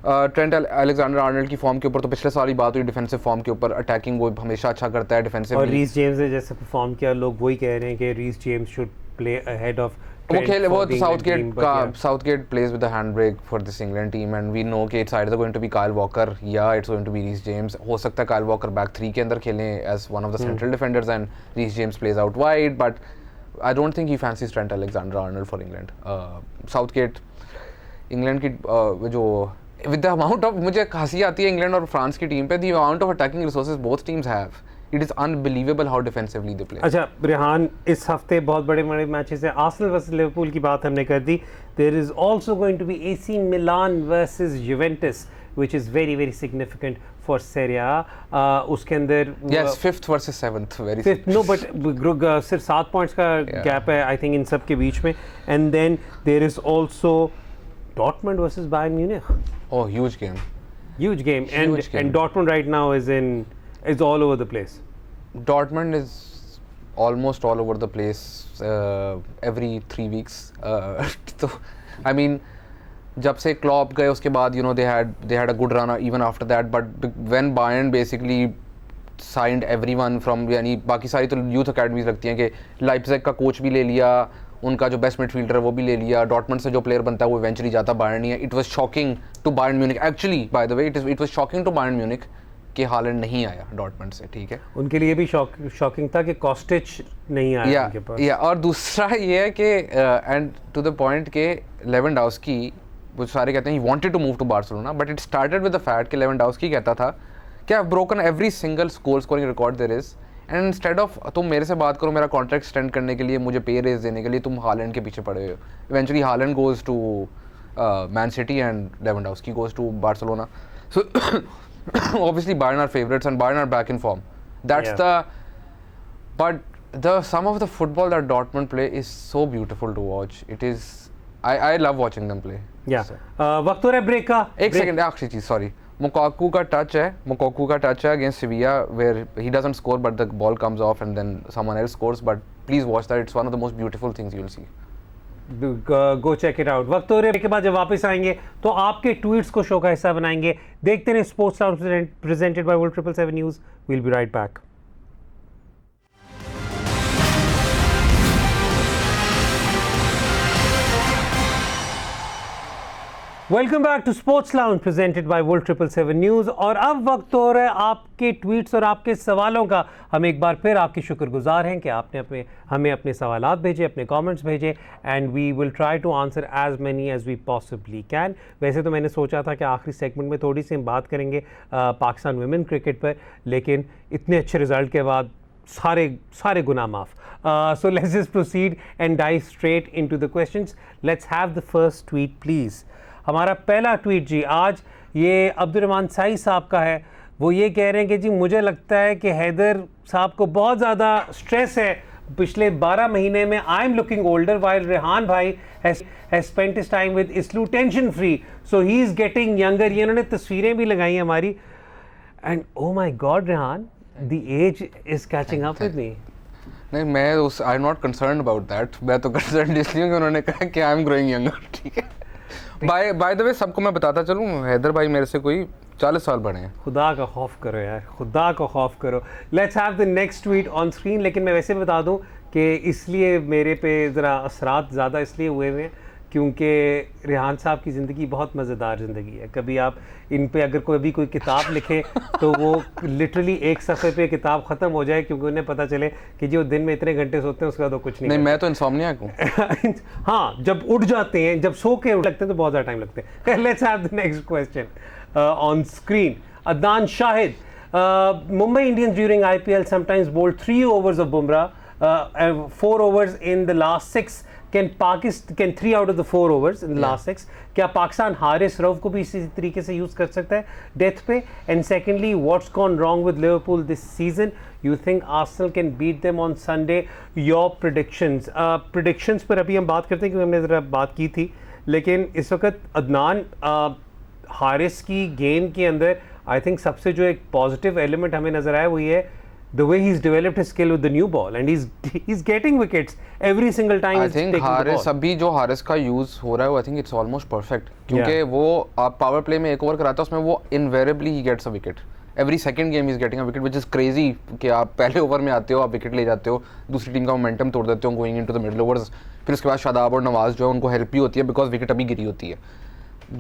Trent Alexander Arnold की फॉर्म के ऊपर तो पिछले साल ही बात हुई, डिफेंसिव फॉर्म के ऊपर, अटैकिंग वो हमेशा अच्छा करता है, डिफेंसिव. और रीस जेम्स ने जैसे परफॉर्म किया, लोग वही कह रहे हैं कि Reece James should play ahead of. वो खेल वो Southgate plays with the handbrake for this England team and we know कि it's either going to be Kyle Walker या it's going to be Reece James. हो सकता है काइल वॉकर बैक 3 के अंदर खेलें as one of the central defenders and Reece James plays out wide, but I don't think he fancies Trent Alexander Arnold for England. Southgate England की जो with the amount of, मुझे हंसी आती है इंग्लैंड और फ्रांस की टीम पे, the amount of attacking resources both teams have, it is unbelievable how defensively they play. अच्छा रेहान, इस हफ्ते बहुत बड़े मैचेस हैं. आर्सेनल वर्सेस लिवरपूल की बात हमने कर दी. there is also going to be AC Milan versus Juventus which is very very significant for Serie A. उसके अंदर yes 5th versus 7th very fifth, no but सिर्फ 7 पॉइंट्स का गैप है आई थिंक इन सब के बीच में. And then there is also Dortmund versus Bayern Munich. Oh, huge game. And Dortmund right now is all over the place. Dortmund is almost all over the place every 3 weeks. So I mean, जब से क्लॉप गए उसके बाद they had a good run even after that, but when Bayern basically signed everyone from, यानी बाकी सारी तो यूथ अकेडमीज रखती हैं कि लाइप्जिग का कोच भी ले लिया, उनका जो बेस्ट मिडफील्डर है वो भी ले लिया, डॉर्टमंड से जो प्लेयर बनता है वो इवेंचुअली जाता बायर्न ही है. It was shocking to Bayern Munich, actually by the way it was shocking to Bayern Munich कि हालैंड नहीं आया डॉर्टमंड से. ठीक है, उनके लिए भी शॉकिंग था कि कॉस्टिच नहीं आया उनके पास. और दूसरा ये है कि एंड टू द पॉइंट के लेवेंडोव्स्की, वो सारे कहते हैं he wanted to move to Barcelona, but it started with the fact कि लेवेंडोव्स्की कहता था कि I have broken every single goal scoring record there is, and instead of तुम मेरे से बात करो मेरा कॉन्ट्रैक्ट एक्सटेंड करने के लिए, मुझे पे रेज देने के लिए, तुम हालैंड के पीछे पड़े हो. Eventually Haaland goes to Man City and Lewandowski goes to Barcelona. So obviously Bayern are favorites and Bayern are back in form. That's the some of the football that Dortmund play is so beautiful to watch. It is, I love watching them play. वक्त हो रहा है ब्रेक का. एक सेकंड, आखिरी चीज, सॉरी, Mokaku का टच है against Sevilla where he doesn't score but the ball comes off and then someone else scores, but please watch that. It's one of the most beautiful things you'll see. Go check it out. वक्त हो रहे के बाद जब वापस आएंगे तो आपके ट्वीट्स को शो का हिस्सा बनाएंगे. देखते रहे sports lounge presented by World 777 News. We'll be right back. Welcome back to sports lounge presented by World 777 News. और अब वक्त हो रहा है आपके ट्वीट्स और आपके सवालों का. हम एक बार फिर आपके शुक्रगुजार हैं कि आपने हमें अपने सवालात भेजे, अपने कमेंट्स भेजे, and we will try to answer as many as we possibly can. वैसे तो मैंने सोचा था कि आखिरी सेगमेंट में थोड़ी सी हम बात करेंगे पाकिस्तान वुमेन क्रिकेट पर, लेकिन इतने अच्छे रिजल्ट के बाद सारे गुनाह माफ. So let's just proceed and dive straight into the questions. Let's have the first tweet please. हमारा पहला ट्वीट जी आज ये अब्दुर्रहमान साई साहब का है. वो ये कह रहे हैं कि जी मुझे लगता है कि हैदर साहब को बहुत ज़्यादा स्ट्रेस है पिछले 12 महीने में. I am looking older while Rehan भाई has spent his time with इस्लू tension free, so he is getting younger. ये उन्होंने तस्वीरें भी लगाई हैं हमारी, and oh my god Rehan, the age is catching up with me. नहीं, मैं उस I am not concern about that. मैं तो कंसर्न इसलिए कि उन्होंने कहा कि आई एम ग्रोइंग यंगर. ठीक है, बाय द वे सबको मैं बताता चलूँ, हैदर भाई मेरे से कोई 40 साल बड़े हैं. खुदा का खौफ करो यार, खुदा का खौफ करो. Let's have the next tweet on screen. लेकिन मैं वैसे बता दूं कि इसलिए मेरे पे ज़रा असरात ज़्यादा इसलिए हुए हुए हैं क्योंकि रेहान साहब की ज़िंदगी बहुत मज़ेदार ज़िंदगी है. कभी आप इन पे अगर कोई किताब लिखे तो वो लिटरली एक सफ़े पे किताब ख़त्म हो जाए, क्योंकि उन्हें पता चले कि जो दिन में इतने घंटे सोते हैं उसके बाद तो कुछ नहीं. मैं तो इंसोम्नियाक हूँ. हाँ, जब उठ जाते हैं, जब सो के लगते हैं तो बहुत ज़्यादा टाइम लगते हैं. Let's have the next question on screen. Adnan Shahid, Mumbai Indians during IPL sometimes bowled 3 overs of Bumrah, 4 overs in the last 6. Can 3 out of the 4 overs in the last 6? क्या पाकिस्तान हारिस रऊफ को भी इसी तरीके से यूज़ कर सकता है डेथ पे? And secondly, what's gone wrong with Liverpool this season? You think Arsenal can beat them on Sunday? Your predictions पर अभी हम बात करते हैं क्योंकि हमने ज़रा बात की थी, लेकिन इस वक्त अदनान हारिस की गेम के अंदर आई थिंक सबसे जो एक पॉजिटिव एलिमेंट हमें नज़र आया वो ये है the way he's developed his skill with the new ball, and he's getting wickets every single time. I think Haris अभी जो हारिस का यूज़ हो रहा है, I think it's almost perfect, क्योंकि वो आप पावर प्ले में एक ओवर कराता है उसमें वो invariably he gets a wicket. Every second game he's getting a wicket, which is crazy कि आप पहले ओवर में आते हो, आप विकेट ले जाते हो, दूसरी टीम का मोमेंटम तोड़ देते हो going into the middle overs. फिर उसके बाद शादाब और नवाज जो है उनको हेल्प भी होती है बिकॉज विकेट अभी गिरी होती है.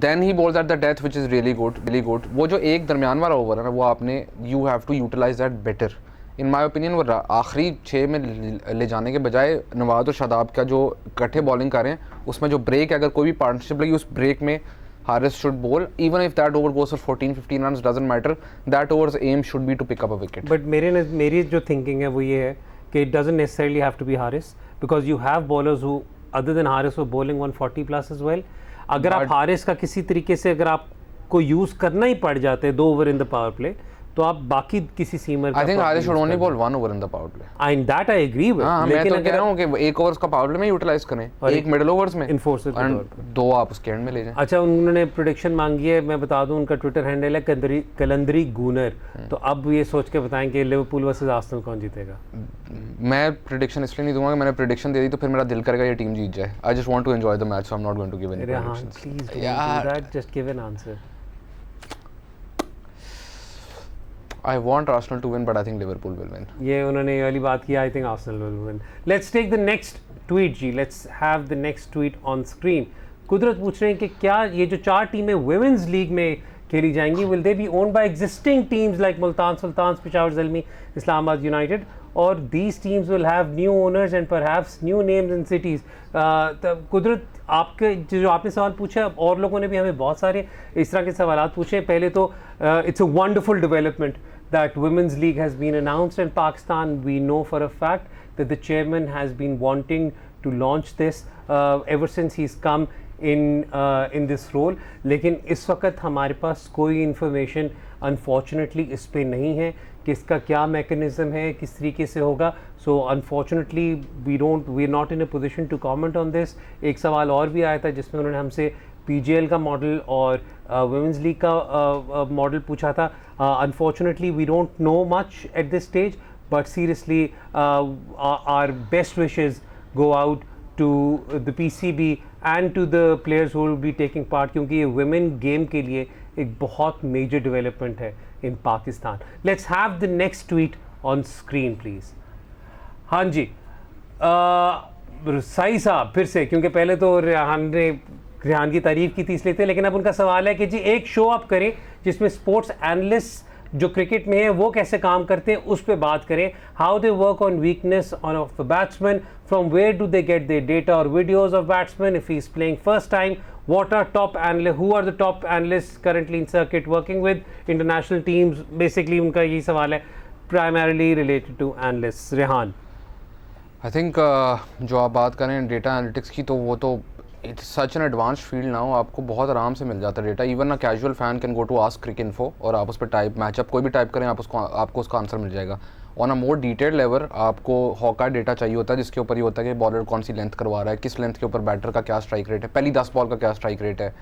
Then he bowls at the death, which is really good. वो जो एक दरमियान वाला ओवर है ना, वो आपने you have to utilize that better. In my opinion वो आखिरी 6 में ले जाने के बजाय नवाज और शादाब का जो इकट्ठे बॉलिंग कर रहे हैं उसमें जो ब्रेक है, अगर कोई भी पार्टनरशिप लगी उस ब्रेक में Haris should bowl, even if that over goes for 14-15 runs, doesn't matter, that overs aim should be to pick up a wicket. But मेरी जो थिंकिंग है वो ये है कि it doesn't necessarily have to be Haris, because you have bowlers who other than Haris who bowling 140 plus as well. अगर आप हारिस का किसी तरीके से अगर आपको यूज़ करना ही पड़ जाते हैं 2 over in the power play, तो आप बाकी किसी seamer I think Haris should only bowl 1 over in the power play. And that I agree with, मैं लेकिन तो कह रहा हूं कि 1 ओवर्स का पावर प्ले में यूटिलाइज करें, एक मिडिल ओवर्स में इन्फोर्सर के और तौर पर। 2 आप उसके एंड में ले जाएं। अच्छा, उन्होंने प्रोडिक्शन मांगी है, मैं बता दूं उनका ट्विटर हैंडल है कलंदरी गूनर। तो अब ये सोच के बताएं कि लिवरपूल वर्सेस आर्सेनल कौन जीतेगा। मैं प्रेडिक्शन इसलिए नहीं दूंगा कि मैंने प्रेडिक्शन दे दी तो फिर मेरा दिल करेगा ये टीम जीत जाए। I just want to enjoy the match, so I am not going to give any predictions. Please don't do that, just give an answer. I want Arsenal to win, but I think Liverpool will win. ये उन्होंने ये वाली बात की, I think Arsenal will win. Let's take the next tweet जी, let's have the next tweet on screen. Qudrat पूछ रहे हैं कि क्या ये जो 4 टीमें वुमेन्स लीग में खेली जाएंगी, will they be owned by existing teams like Multan Sultan, Peshawar Zalmi, Islamabad United, और these teams will have new owners and perhaps new names in cities. कुदरत, आपके जो आपने सवाल पूछा, और लोगों ने भी हमें बहुत सारे इस तरह के सवाल पूछे। पहले तो it's a wonderful development that Women's League has been announced in Pakistan. We know for a fact that the chairman has been wanting to launch this ever since he's come in this role. लेकिन इस वक्त हमारे पास कोई information unfortunately इस पे नहीं है कि इसका क्या mechanism है, किस तरीके से होगा. So unfortunately we're not in a position to comment on this. एक सवाल और भी आया था जिसमें उन्होंने हमसे PGL का मॉडल और वुमेंस लीग का मॉडल पूछा था. Unfortunately we don't know much at this stage, but seriously our best wishes go out to the PCB and to the players who will be taking part, क्योंकि ये women game के लिए एक बहुत major development है in Pakistan. Let's have the next tweet on screen please. हाँ जी, सही साहब फिर से, क्योंकि पहले तो रेहान की तारीफ की थी इसलिए थे, लेकिन अब उनका सवाल है कि जी एक शो आप करें जिसमें स्पोर्ट्स एनालिस्ट जो क्रिकेट में है वो कैसे काम करते हैं उस पर बात करें. How they work on weakness of the batsman, from where do they get their data और videos of batsman if he is playing first time, what are top analysts, who are the top analysts currently in circuit working with international teams. Basically उनका यही सवाल है, primarily related to analysts. Rehan, I think जो आप बात करें डेटा एनालिटिक्स की, तो वो तो it's such an advanced field now. आपको बहुत आराम से मिल जाता है data. Even a casual fan can go to ask Cricinfo और आप उस पर टाइप मैचअप कोई भी टाइप करें, आपको उसका आंसर मिल जाएगा. On a more detailed level आपको हॉका डेटा चाहिए होता है जिसके ऊपर ये होता है कि बॉलर कौन सी लेंथ करवा रहा है, किस लेंथ के ऊपर बैटर का क्या स्ट्राइक रेट है, पहली 10 बॉल का क्या स्ट्राइक रेट है.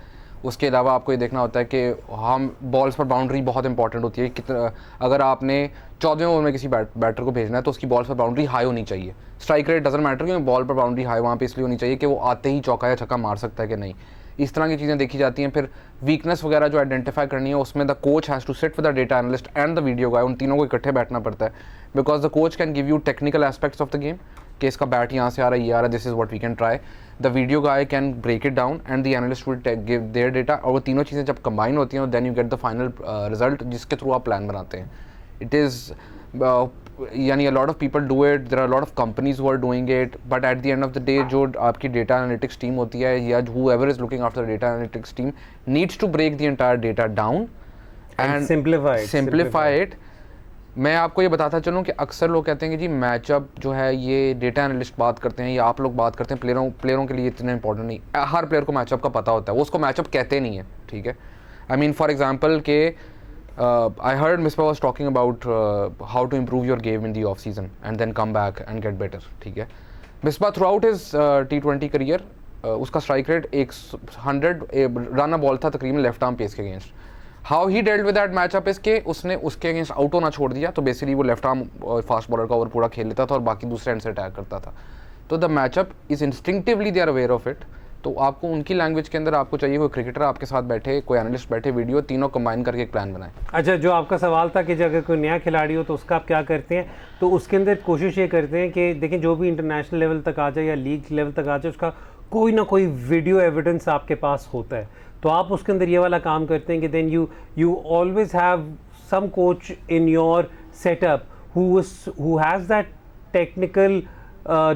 उसके अलावा आपको ये देखना होता है कि हम बॉल्स पर बाउंड्री बहुत इंपॉर्टेंट होती है. कितना अगर आपने 14वें ओवर में किसी बैटर को भेजना है तो उसकी बॉल्स पर बाउंड्री हाई होनी चाहिए. स्ट्राइक रेट डजंट मैटर, क्योंकि बॉल पर बाउंड्री हाई वहाँ पे इसलिए होनी चाहिए कि वो आते ही चौका या छक्का मार सकता है कि नहीं. इस तरह की चीज़ें देखी जाती हैं. फिर वीकनेस वगैरह जो आइडेंटिफाई करनी है उसमें the coach has to sit with the data analyst and the video guy. उन तीनों को इकट्ठे बैठना पड़ता है, because the coach can give you technical aspects of the game कि इसका बैट यहाँ से आ रहा है, ये आ रहा है, this is what we can try. The video guy can break it down and the analyst will give their data. और वो तीनों चीज़ें जब कंबाइन होती हैं then you get the final result जिसके थ्रू आप प्लान बनाते हैं. इट इज़ यानी a lot of people do it, there are a lot of companies who are doing it, but at the end of the day जो आपकी data analytics team होती है या whoever is looking after the data analytics team needs to break the entire data down and simplify it. मैं आपको ये बताता चलूँ कि अक्सर लोग कहते हैं कि जी मैचअप जो है ये डेटा एनालिस्ट बात करते हैं या आप लोग बात करते हैं, प्लेयरों के लिए इतना इंपॉर्टेंट नहीं. हर प्लेयर को मैचअप का पता होता है, वो उसको मैचअप कहते नहीं है. ठीक है, आई मीन फॉर एग्जाम्पल के I heard Misbah was talking about how to improve your game in the off season and then come back and get better. ठीक है, Misbah throughout his T20 career उसका स्ट्राइक रेट 100 रन बॉल था तकरीबन लेफ्ट आर्म पेस के अगेंस्ट. How he dealt with that matchup is के उसने उसके अगेंस्ट आउट होना छोड़ दिया, तो बेसिकली वो लेफ्ट आर्म फास्ट बॉलर का ओवर पूरा खेल लेता था और बाकी दूसरे एंड से अटैक करता था. तो the matchup is instinctively they are aware of it. तो आपको उनकी लैंग्वेज के अंदर आपको चाहिए कोई क्रिकेटर आपके साथ बैठे, कोई एनालिस्ट बैठे, वीडियो तीनों कंबाइन करके एक प्लान बनाए. अच्छा, जो आपका सवाल था कि अगर कोई नया खिलाड़ी हो तो उसका आप क्या करते हैं, तो उसके अंदर कोशिश ये करते हैं कि देखें जो भी इंटरनेशनल लेवल तक आ जाए या लीग लेवल तक आ जाए उसका कोई ना कोई वीडियो एविडेंस आपके पास होता है. तो आप उसके अंदर ये वाला काम करते हैं कि then you always have some coach in your setup who has that technical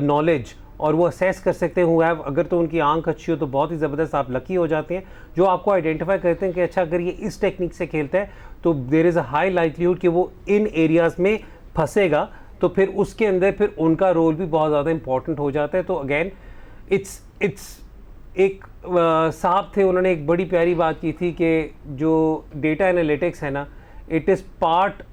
knowledge और वो असेस कर सकते हैं. अगर तो उनकी आंख अच्छी हो तो बहुत ही ज़बरदस्त आप लकी हो जाते हैं, जो आपको आइडेंटिफाई करते हैं कि अच्छा अगर ये इस टेक्निक से खेलता है तो there is a high likelihood कि वो इन एरियाज़ में फंसेगा. तो फिर उसके अंदर फिर उनका रोल भी बहुत ज़्यादा इंपॉर्टेंट हो जाता है. तो अगेन इट्स एक साहब थे, उन्होंने एक बड़ी प्यारी बात की थी कि जो डेटा एनालिटिक्स है ना, it is part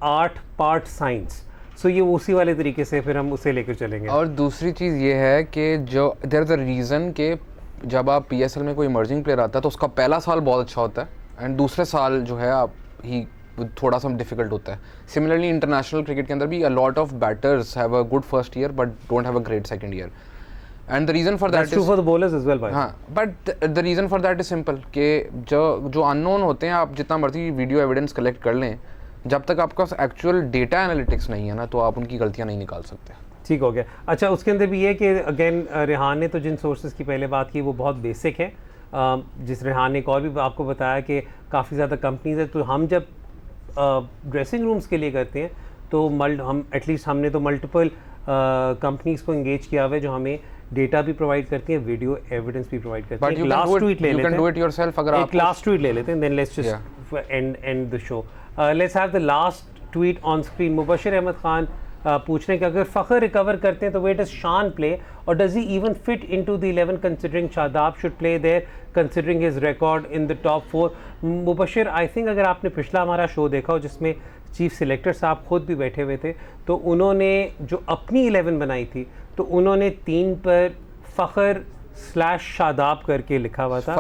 art part science. So ये उसी वाले तरीके से फिर हम उसे लेकर चलेंगे। और दूसरी चीज़ ये है कि जो देयर इज़ अ रीज़न कि जब आप PSL में कोई इमर्जिंग प्लेयर आता है तो उसका पहला साल बहुत अच्छा होता है एंड दूसरे साल जो है आप ही थोड़ा सा डिफिकल्ट होता है। सिमिलरली इंटरनेशनल क्रिकेट के अंदर भी अ lot of batters have a good first year but don't have a great second year and the reason for that That's true for the bowlers as well, भाई। हाँ, but the reason for that is simple कि जो अननोन होते हैं, आप जितना मर्जी वीडियो एविडेंस कलेक्ट कर लें, जब तक आपके पास एक्चुअल डेटा एनालिटिक्स नहीं है ना, तो आप उनकी गलतियाँ नहीं निकाल सकते। ठीक हो गया। अच्छा, उसके अंदर भी ये कि अगेन रेहान ने तो जिन सोर्सेज की पहले बात की वो बहुत बेसिक है। जिस रेहान ने एक और भी आपको बताया कि काफ़ी ज़्यादा कंपनीज है, तो हम जब ड्रेसिंग रूम्स के लिए करते हैं तो हम एटलीस्ट हमने तो मल्टीपल कंपनीज को इंगेज किया हुआ है जो हमें डेटा भी प्रोवाइड करती हैं, वीडियो एविडेंस भी प्रोवाइड करती हैं। लास्ट ट्वीट ले लेते हैं, एक लास्ट ट्वीट ले लेते हैं, then let's just end the show. Let's have the last tweet on screen. Mubashir Ahmed Khan पूछ रहे हैं कि अगर फ़खर रिकवर करते हैं तो वे डज शान प्ले और does he even fit into the 11 considering Shadab should play there considering his record in the top 4। Mubashir, I think अगर आपने पिछला हमारा शो देखा हो जिसमें चीफ सिलेक्टर साहब खुद भी बैठे हुए थे, तो उन्होंने जो अपनी 11 बनाई थी तो उन्होंने 3 पर फ़खर स्लैश शादाब करके लिखा हुआ था।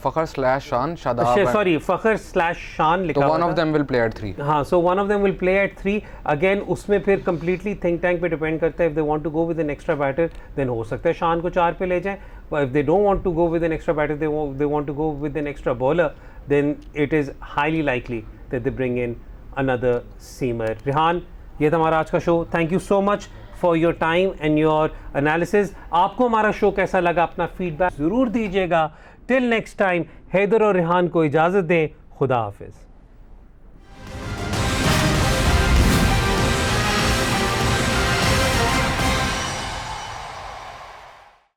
फ़खर स्लैश शान शादाब, सॉरी फ़खर स्लैश शान लिखा हुआ था। One of them will play at 3। हाँ, so one of them will play at 3। Again उसमें फिर कंप्लीटली थिंक टैंक पे डिपेंड करता है। If they want to go with an extra batter then हो सकता है शान को 4 पे ले जाएं। If they don't want to go with an extra batter, they want to go with an extra bowler, then it is highly likely that they bring in another seamer. Rehan, ये था हमारा आज का show. Thank you so much for your time and your analysis. आपको हमारा शो कैसा लगा, अपना फीडबैक ज़रूर दीजिएगा। टिल नेक्स्ट टाइम, हैदर और रेहान को इजाज़त दें। खुदा हाफिज़।